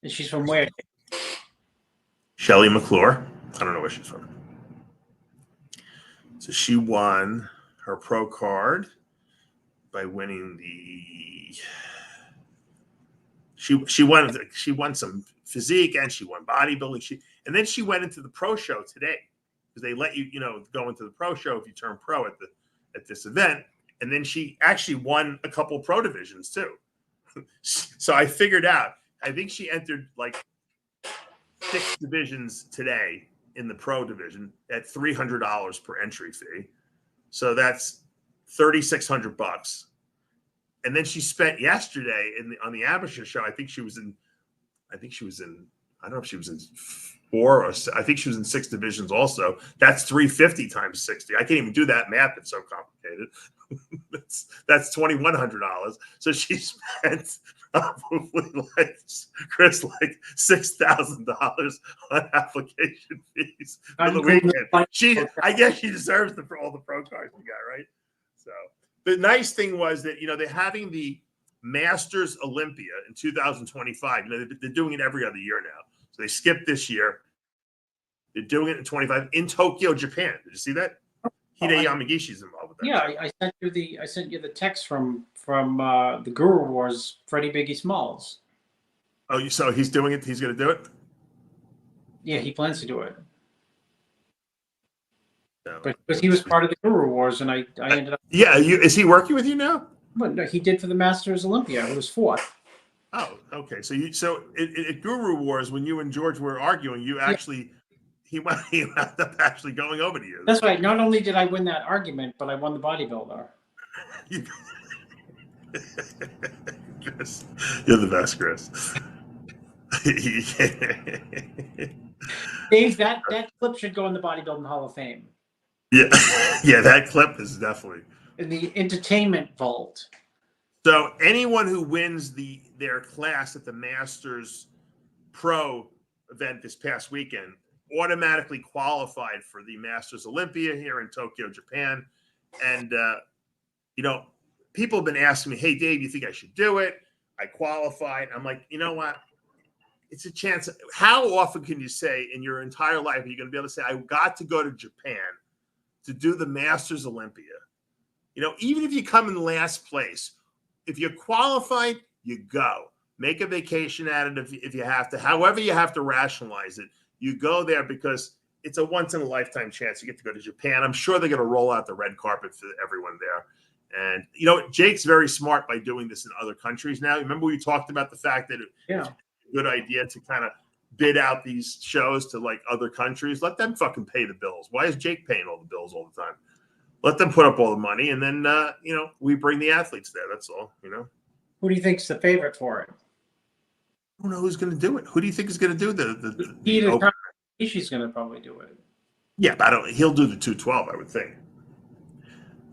And she's from where? Shelly McClure. I don't know where she's from. So she won her pro card by winning she won some physique and she won bodybuilding. And then she went into the pro show today because they let you go into the pro show if you turn pro at this event. And then she actually won a couple pro divisions too. So I figured out, I think she entered like 6 divisions today in the pro division at $300 per entry fee. So that's $3,600. And then she spent yesterday on the amateur show. I think she was in, I don't know if she was in 4 or I think she was in 6 divisions also. That's 350 times 60. I can't even do that math. It's so complicated. that's $2,100. So she spent probably like $6,000 on application fees for the weekend. I guess she deserves all the pro cards she got, right? So the nice thing was that they're having the Masters Olympia in 2025. They're doing it every other year now. So they skipped this year. They're doing it in 25 in Tokyo, Japan. Did you see that? Hide Yamagishi's involved with that. Yeah, I sent you the text from the Guru Wars, Freddie Biggie Smalls. Oh, so he's doing it. He's going to do it. Yeah, he plans to do it. No. But because he was part of the Guru Wars, and I ended up. Yeah, is he working with you now? But no, he did for the Masters Olympia. It was 4th. Oh, okay. So at Guru Wars, when you and George were arguing, you actually he wound up actually going over to you. That's right. Not only did I win that argument, but I won the bodybuilder. Chris, you're the best, Chris. Dave, that clip should go in the Bodybuilding Hall of Fame. Yeah, that clip is definitely in the entertainment vault. So anyone who wins their class at the Masters Pro event this past weekend automatically qualified for the Masters Olympia here in Tokyo, Japan. And, you know, people have been asking me, hey, Dave, you think I should do it? I qualified. I'm like, you know what? It's a chance. How often can you say in your entire life are you going to be able to say, I got to go to Japan to do the Masters Olympia? You know, even if you come in last place, if you're qualified, you go. Make a vacation at it if you have to. However you have to rationalize it, you go there because it's a once-in-a-lifetime chance you get to go to Japan. I'm sure they're going to roll out the red carpet for everyone there. And, you know, Jake's very smart by doing this in other countries now. Remember we talked about the fact that it's a good idea to kind of bid out these shows to, like, other countries. Let them fucking pay the bills. Why is Jake paying all the bills all the time? Let them put up all the money, and then, you know, we bring the athletes there. That's all, you know. Who do you think's the favorite for it? I don't know who's going to do it. Who do you think is going to do the Ishii's going to probably do it. Yeah, but he'll do the 212, I would think.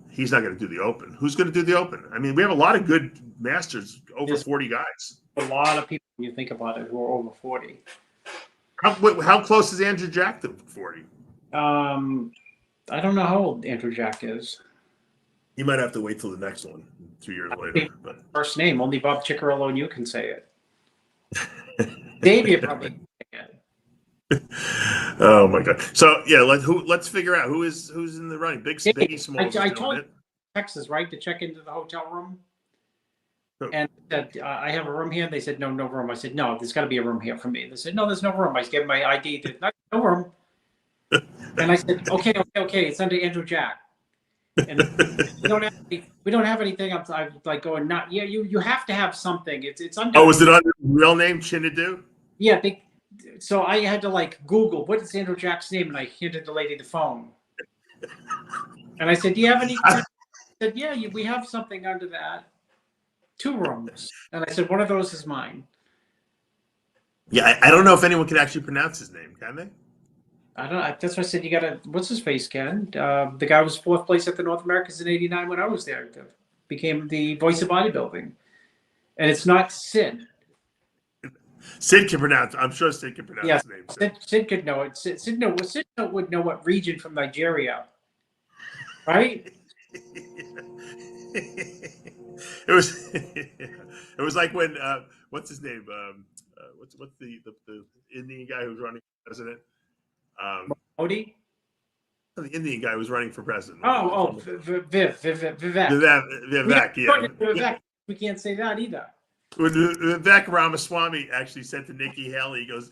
He's not going to do the Open. Who's going to do the Open? I mean, we have a lot of good masters, over 40 guys. A lot of people, when you think about it, who are over 40. How close is Andrew Jack to 40? I don't know how old Andrew Jack is. He might have to wait till the next one, 2 years later. But first name, only Bob Ciccarello and you can say it. Davey probably can say it. Oh my God! So yeah, let's figure out who's in the running. Biggie Smalls. I told you, Texas, right, to check into the hotel room, and said I have a room here. They said no room. I said no, there's got to be a room here for me. They said no, there's no room. I gave my ID. No room. And I said okay, it's under Andrew Jack. And we don't have anything. I'm like going, not yeah. You have to have something. It's under. Oh, was it under real name Chinadu? Yeah. So I had to like Google what is Andrew Jack's name, and I handed the lady the phone. And I said, "Do you have any?" She said, "Yeah, we have something under that. 2 rooms." And I said, "One of those is mine." Yeah, I don't know if anyone can actually pronounce his name. Can they? I don't know. That's why I said you got to. What's his face, Ken? The guy was 4th place at the North Americans in '89 when I was there. Became the voice of bodybuilding, and it's not Sid. Sid can pronounce. I'm sure Sid can pronounce his name. Sid could know it. Sid would know what region from Nigeria, right? It was like when what's his name? What's the Indian guy who's running for president? Modi? The Indian guy who was running for president. Vivek. Vivek, yeah. Vivek. We can't say that either. When Vivek Ramaswamy actually said to Nikki Haley, he goes,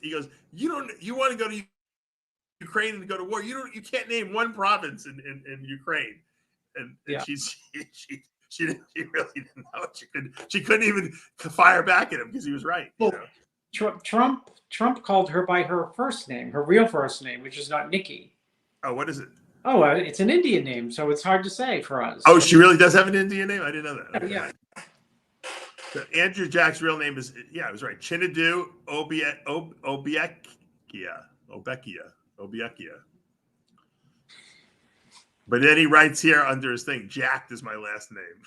you want to go to Ukraine and go to war? You can't name one province in Ukraine, and she really didn't know. She couldn't even fire back at him because he was right. Well, Trump called her by her first name, her real first name, which is not Nikki. Oh, what is it? Oh, it's an Indian name, so it's hard to say for us. Oh, she really does have an Indian name? I didn't know that. Okay. Yeah. So Andrew Jack's real name is, I was right, Chinadu Obekia. But then he writes here under his thing, Jacked is my last name.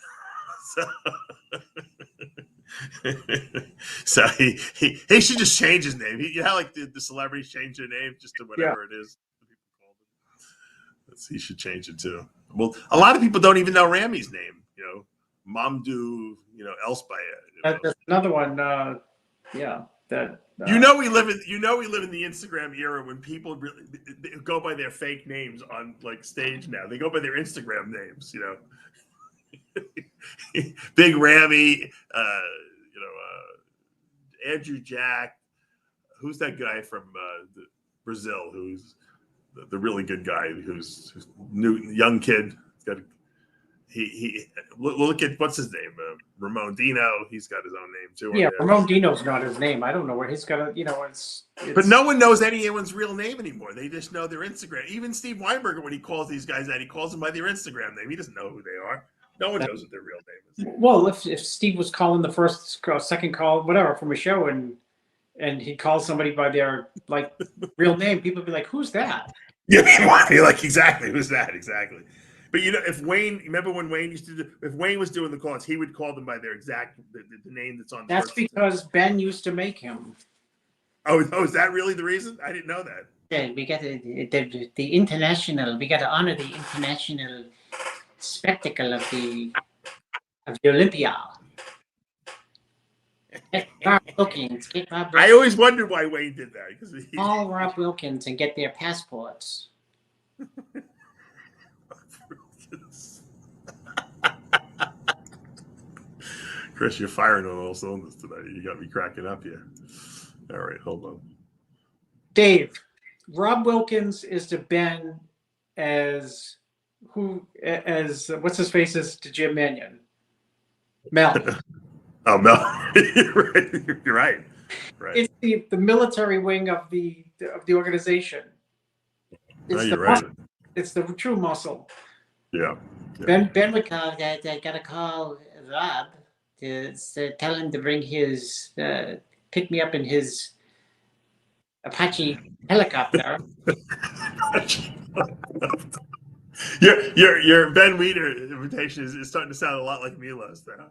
So he should just change his name. You know how like the celebrities change their name just to whatever it is. He should change it too. Well, a lot of people don't even know Rami's name, you know. Mamdu, Elspaya. That's another one. We live in the Instagram era when people really go by their fake names on like stage now. They go by their Instagram names, you know. Big Ramy, Andrew Jack. Who's that guy from Brazil? Who's the really good guy? Who's new young kid? He look at what's his name, Ramon Dino. He's got his own name too. Yeah, Ramon Dino's not his name. I don't know where he's got a. It's. But no one knows anyone's real name anymore. They just know their Instagram. Even Steve Weinberger, when he calls these guys out, he calls them by their Instagram name. He doesn't know who they are. No one knows what their real name is. Well, if Steve was calling the first, second call, whatever, from a show, and he calls somebody by their like real name, people would be like, "Who's that?" Yeah, you're like, exactly. Who's that? Exactly. But if Wayne, remember when Wayne used to if Wayne was doing the calls, he would call them by their exact the name that's on. That's because Ben used to make him. Oh, is that really the reason? I didn't know that. the international. We got to honor the international spectacle of the Olympia. Get Rob Wilkins. I always wondered why Wayne did that. Because Call Rob Wilkins and get their passports. Chris, you're firing on all cylinders today. You got me cracking up here. All right, hold on. Dave, Rob Wilkins is to Ben as what's his face is to Jim Mannion. Mel. Oh, Mel. You're right. Right. It's the military wing of the organization. It's you're right. It's the true muscle. Yeah. Ben would call that. I gotta call Rob to tell him to bring his pick me up in his Apache helicopter. Your Ben Weeder invitation is starting to sound a lot like Milo's now.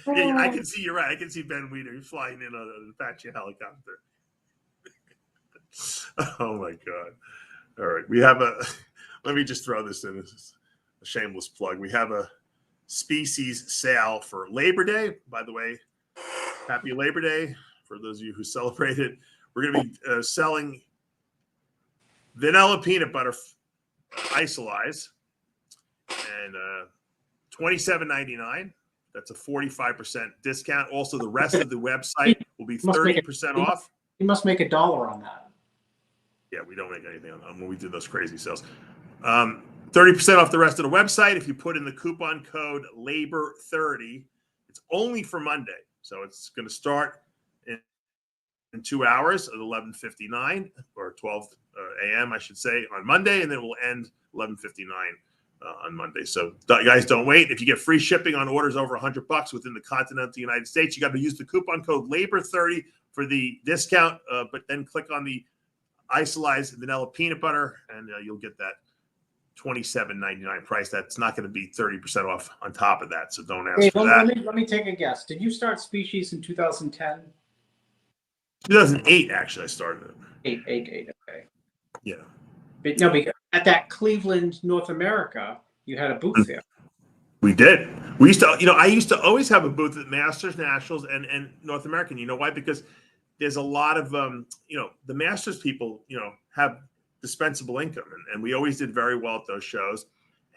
Yeah, I can see, you're right. I can see Ben Weeder flying in on an Apache helicopter. Oh my God. All right. We have let me just throw this in. This is a shameless plug. We have a species sale for Labor Day. By the way, happy Labor Day for those of you who celebrate it. We're going to be selling vanilla peanut butter isolized and $27.99. That's a 45% discount. Also, the rest of the website will be 30% off. You must make $1 on that. Yeah, we don't make anything on when we do those crazy sales. 30% off the rest of the website if you put in the coupon code LABOR30. It's only for Monday. So it's going to start in 2 hours at 11:59 or 12 a.m., I should say, on Monday, and then it will end 11:59 on Monday. So guys, don't wait. If you get free shipping on orders over $100 within the continental United States, you got to use the coupon code LABOR30 for the discount, but then click on the isolized vanilla peanut butter, and you'll get that $27.99 price. That's not going to be 30% off on top of that, so don't ask for that. Let me take a guess. Did you start Species in 2010? 2008, actually, I started it. 8, okay. Yeah. But no, because at that Cleveland, North America, you had a booth there. We did. We used to, I used to always have a booth at Masters, Nationals, and North American. You know why? Because there's a lot of, the Masters people, have dispensable income, and we always did very well at those shows.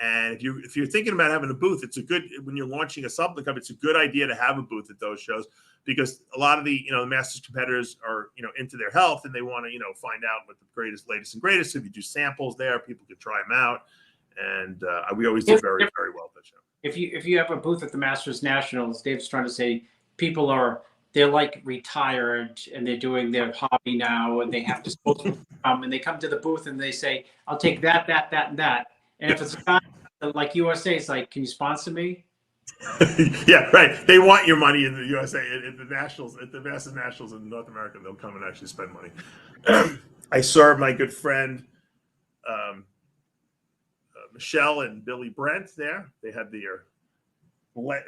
And if you're thinking about having a booth, it's a good, when you're launching a supplement company, it's a good idea to have a booth at those shows, because a lot of the, the Masters competitors are, into their health, and they want to, find out what the latest and greatest. So if you do samples there, people can try them out. And we always did very, very well at that show. If you have a booth at the Masters Nationals, Dave's trying to say they're like retired and they're doing their hobby now, and they have disposable income, and they come to the booth and they say, I'll take that, and that. And if it's a guy like USA, it's like, can you sponsor me? Yeah, right. They want your money in the USA, at the Nationals, at the Masters Nationals in North America. They'll come and actually spend money. I saw my good friend Michelle and Billy Brent there. They had their what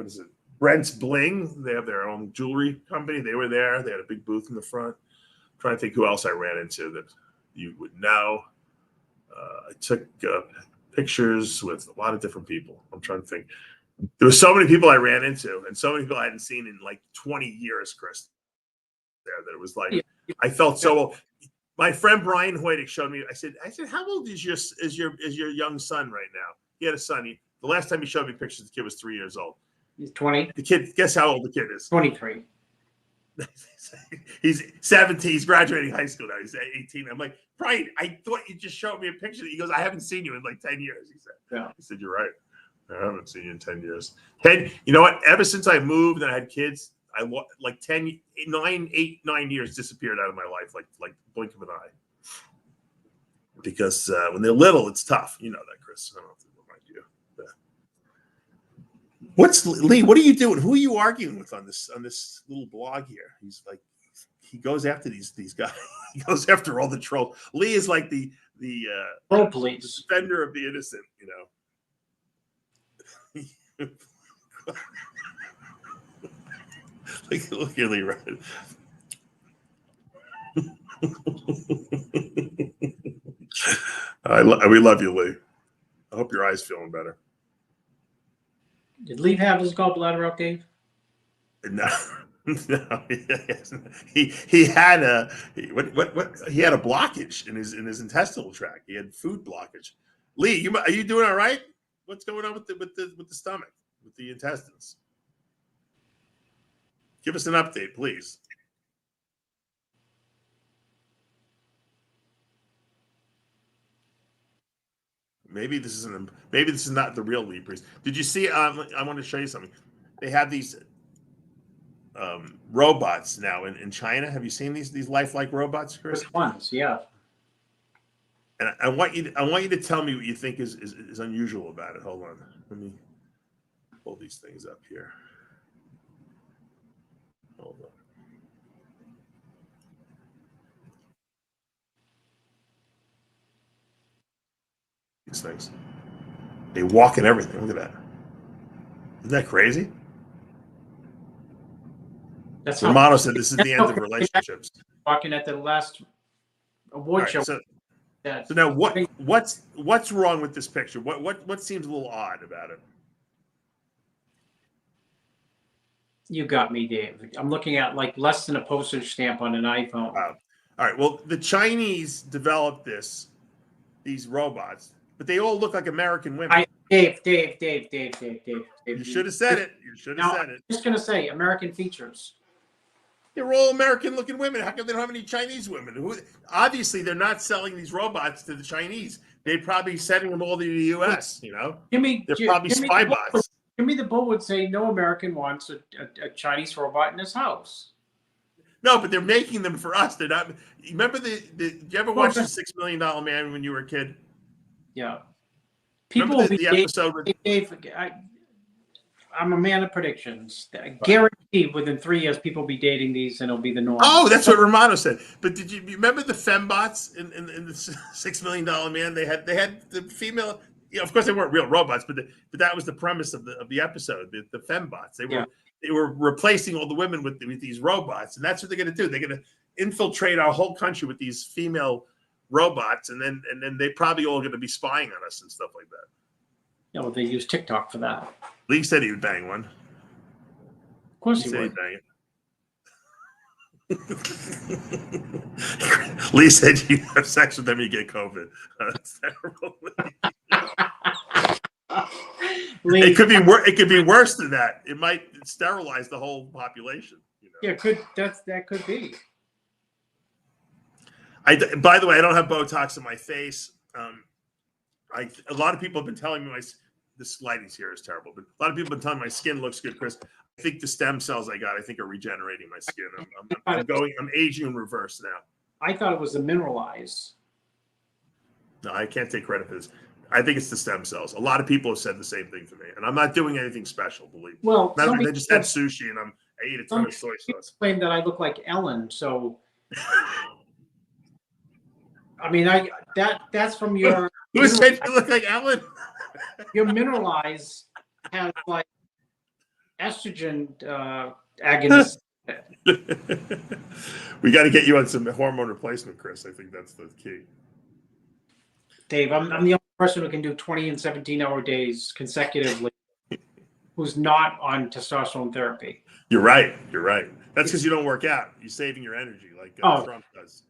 is it? Brent's Bling. They have their own jewelry company. They were there. They had a big booth in the front. I'm trying to think who else I ran into that you would know. I took pictures with a lot of different people. I'm trying to think. There were so many people I ran into, and so many people I hadn't seen in like 20 years, Chris. There, that it was like, I felt so old. My friend Brian Hoydick showed me. I said, how old is your young son right now? He had a son. The last time he showed me pictures, the kid was 3 years old. He's 20. The kid, guess how old the kid is? 23. He's 17. He's graduating high school now. He's 18. I'm like, Brian, I thought you just showed me a picture. He goes, I haven't seen you in like 10 years. He said, yeah. He said, you're right. I haven't seen you in 10 years. You know what? Ever since I moved and I had kids, I like 9 years disappeared out of my life, like blink of an eye. Because when they're little, it's tough. You know that, Chris. I don't have to remind you. What's Lee? What are you doing? Who are you arguing with on this little blog here? He's like, he goes after these guys. He goes after all the trolls. Lee is like the troll police, defender of the innocent. Look at Lee, right? We love you, Lee. I hope your eye's feeling better. Did Lee have his gallbladder out, Dave? No, no, he had a he had a blockage in his intestinal tract. He had food blockage. Lee, are you doing all right? What's going on with the stomach, with the intestines? Give us an update, please. Maybe this is not the real Lee Priest. Did you see? I want to show you something. They have these robots now in China. Have you seen these lifelike robots, Chris? Which ones? Yeah. And I want you to tell me what you think is unusual about it. Hold on, let me pull these things up here. Hold on. These things, they walk and everything. Look at that. Isn't that crazy? That's Romano said this is the end of relationships. Walking at the last award show. So now what's wrong with this picture? What seems a little odd about it? You got me, Dave. I'm looking at like less than a postage stamp on an iPhone. All right. Well, the Chinese developed these robots, but they all look like American women. Dave. You should have said it. You should have said it. I'm just gonna say American features. They're all American-looking women. How come they don't have any Chinese women? Obviously, they're not selling these robots to the Chinese. They're probably sending them all to the U.S. You know, they're probably spy bots. Jimmy the Bull would say no American wants a Chinese robot in his house. No, but they're making them for us. They're not. Remember did you ever watch The $6 Million Man when you were a kid? Yeah. People remember the episode with Dave, I'm a man of predictions. I guarantee within 3 years people will be dating these and it'll be the norm. Oh, that's what Romano said. But did you remember the fembots in the $6 Million Man? They had the female. You know, of course, they weren't real robots, but that was the premise of the episode. The fembots. They were replacing all the women with these robots, and that's what they're going to do. They're going to infiltrate our whole country with these female robots, and then they probably all going to be spying on us and stuff like that. Yeah, well, they use TikTok for that. Lee said he would bang one. Of course he said would. He'd bang it. Lee said you have sex with them, you get COVID. That's terrible. Lee, it could be worse than that. It might sterilize the whole population. You know? Yeah, that could be. By the way, I don't have Botox in my face. A lot of people have been telling me this lighting's here is terrible, but a lot of people have been telling me my skin looks good, Chris. I think the stem cells I got, are regenerating my skin. I'm aging in reverse now. I thought it was the mineralized. No, I can't take credit for this. I think it's the stem cells. A lot of people have said the same thing to me, and I'm not doing anything special, believe me. Well, I just had sushi and I ate a ton of soy sauce. Claim that I look like Ellen, so I mean, that's from your. Who said you look like Ellen? Your mineralized has like estrogen agonists. We got to get you on some hormone replacement, Chris. I think that's the key. Dave, I'm the only person who can do 20 and 17-hour days consecutively who's not on testosterone therapy. You're right. That's because you don't work out. You're saving your energy like Trump does.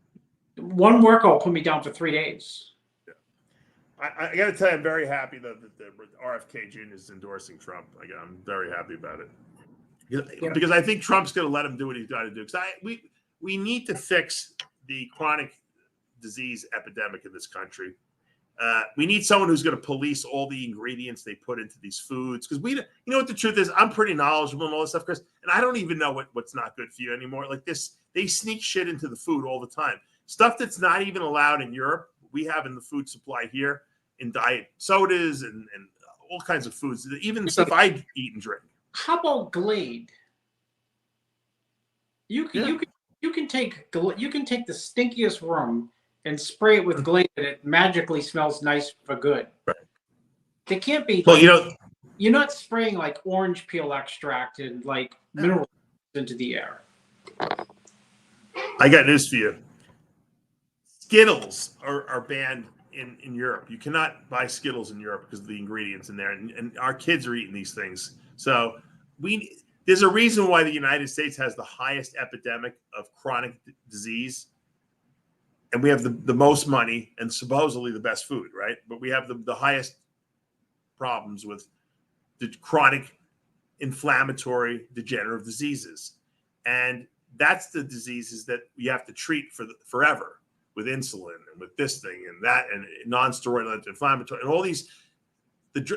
One workout put me down for 3 days. Yeah. I got to tell you, I'm very happy that the RFK Jr. is endorsing Trump. I'm very happy about it. Because I think Trump's going to let him do what he's got to do. Because we need to fix the chronic disease epidemic in this country. We need someone who's going to police all the ingredients they put into these foods. Because you know what the truth is? I'm pretty knowledgeable and all this stuff, Chris. And I don't even know what's not good for you anymore. Like this, they sneak shit into the food all the time. Stuff that's not even allowed in Europe, we have in the food supply here in diet sodas and all kinds of foods. Even stuff I eat and drink. How about Glade? You can take the stinkiest room and spray it with Glade, and it magically smells nice for good. Right. It can't be. Well, you're not spraying like orange peel extract and like mineral. into the air. I got news for you. Skittles are banned in Europe. You cannot buy Skittles in Europe because of the ingredients in there, and our kids are eating these things. So there's a reason why the United States has the highest epidemic of chronic disease, and we have the most money and supposedly the best food, right? But we have the highest problems with the chronic inflammatory degenerative diseases, and that's the diseases that you have to treat forever with insulin and with this thing and that and non-steroidal anti-inflammatory and all these.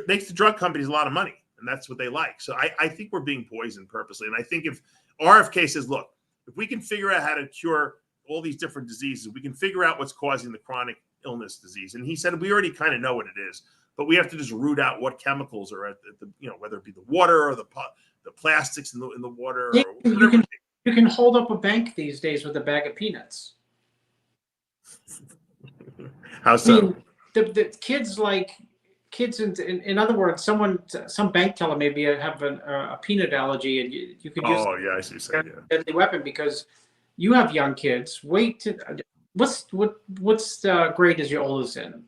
Makes the drug companies a lot of money, and that's what they like. So I think we're being poisoned purposely. And I think if RFK says, look, if we can figure out how to cure all these different diseases, we can figure out what's causing the chronic illness disease. And he said, we already kind of know what it is, but we have to just root out what chemicals are at the whether it be the water or the plastics in the water. Yeah, Or you can hold up a bank these days with a bag of peanuts. How so? I mean, the kids in other words, some bank teller maybe have a peanut allergy, and you could use I see. Yeah. deadly weapon because you have young kids. What's grade is your oldest in?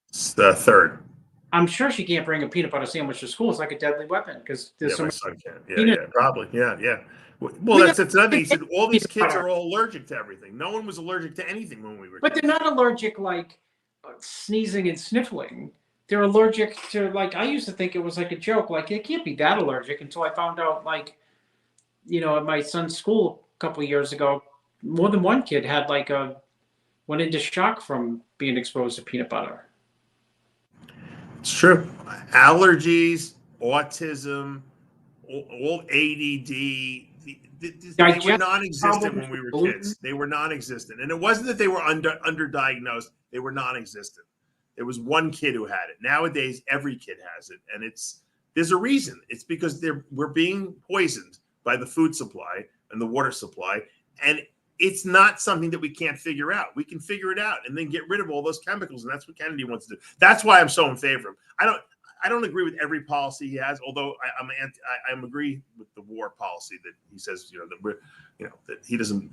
It's the third. I'm sure she can't bring a peanut butter sandwich to school. It's like a deadly weapon because there's so my much son can. peanut. Yeah, probably. Yeah. Well, that's another. He said all these kids are all allergic to everything. No one was allergic to anything when we were. But they're not allergic like sneezing and sniffling. They're allergic to, like, I used to think it was like a joke. Like, it can't be that allergic until I found out, like, at my son's school a couple of years ago, more than one kid had went into shock from being exposed to peanut butter. It's true. Allergies, autism, all ADD. They were non-existent when we were kids. They were non-existent. And it wasn't that they were underdiagnosed. They were non-existent. There was one kid who had it. Nowadays, every kid has it. And there's a reason. It's because we're being poisoned by the food supply and the water supply. And it's not something that we can't figure out. We can figure it out and then get rid of all those chemicals. And that's what Kennedy wants to do. That's why I'm so in favor of him. I don't agree with every policy he has, although I'm agree with the war policy that he says, that he doesn't,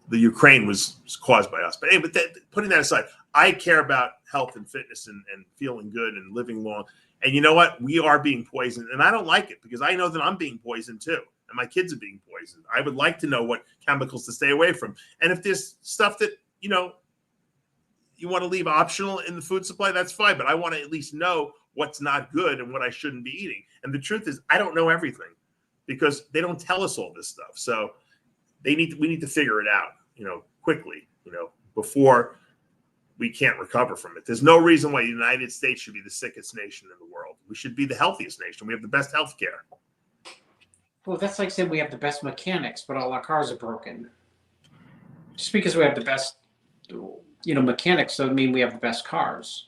the Ukraine was caused by us. But anyway, putting that aside, I care about health and fitness and feeling good and living long. And you know what? We are being poisoned, and I don't like it because I know that I'm being poisoned too, and my kids are being poisoned. I would like to know what chemicals to stay away from. And if there's stuff that, you want to leave optional in the food supply, that's fine. But I want to at least know what's not good and what I shouldn't be eating. And the truth is, I don't know everything because they don't tell us all this stuff. So we need to figure it out, quickly, before we can't recover from it. There's no reason why the United States should be the sickest nation in the world. We should be the healthiest nation. We have the best health care. Well, that's like saying we have the best mechanics, but all our cars are broken. Just because we have the best, mechanics doesn't mean we have the best cars.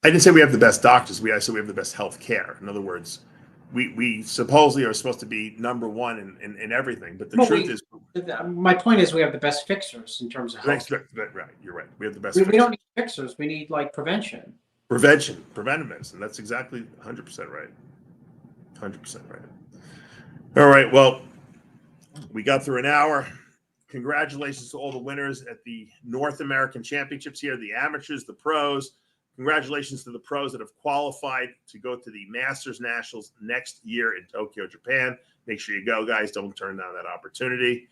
I didn't say we have the best doctors. I said we have the best health care. In other words, we supposedly are supposed to be number one in everything. But the truth is, my point is we have the best fixers in terms of health. Right, you're right. We have the best. We don't need fixers. We need prevention. Preventive medicine. That's exactly 100% right. 100% right. All right. Well, we got through an hour. Congratulations to all the winners at the North American Championships here, the amateurs, the pros. Congratulations to the pros that have qualified to go to the Masters Nationals next year in Tokyo, Japan. Make sure you go, guys. Don't turn down that opportunity.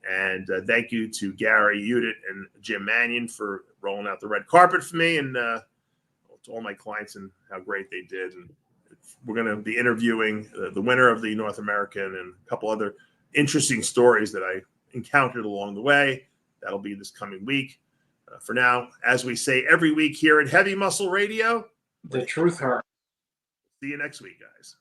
And thank you to Gary Udit and Jim Mannion for rolling out the red carpet for me, and to all my clients and how great they did. And we're going to be interviewing the winner of the North American and a couple other interesting stories that I encountered along the way. That'll be this coming week. For now, as we say every week here at Heavy Muscle Radio, the truth hurts. See you next week, guys.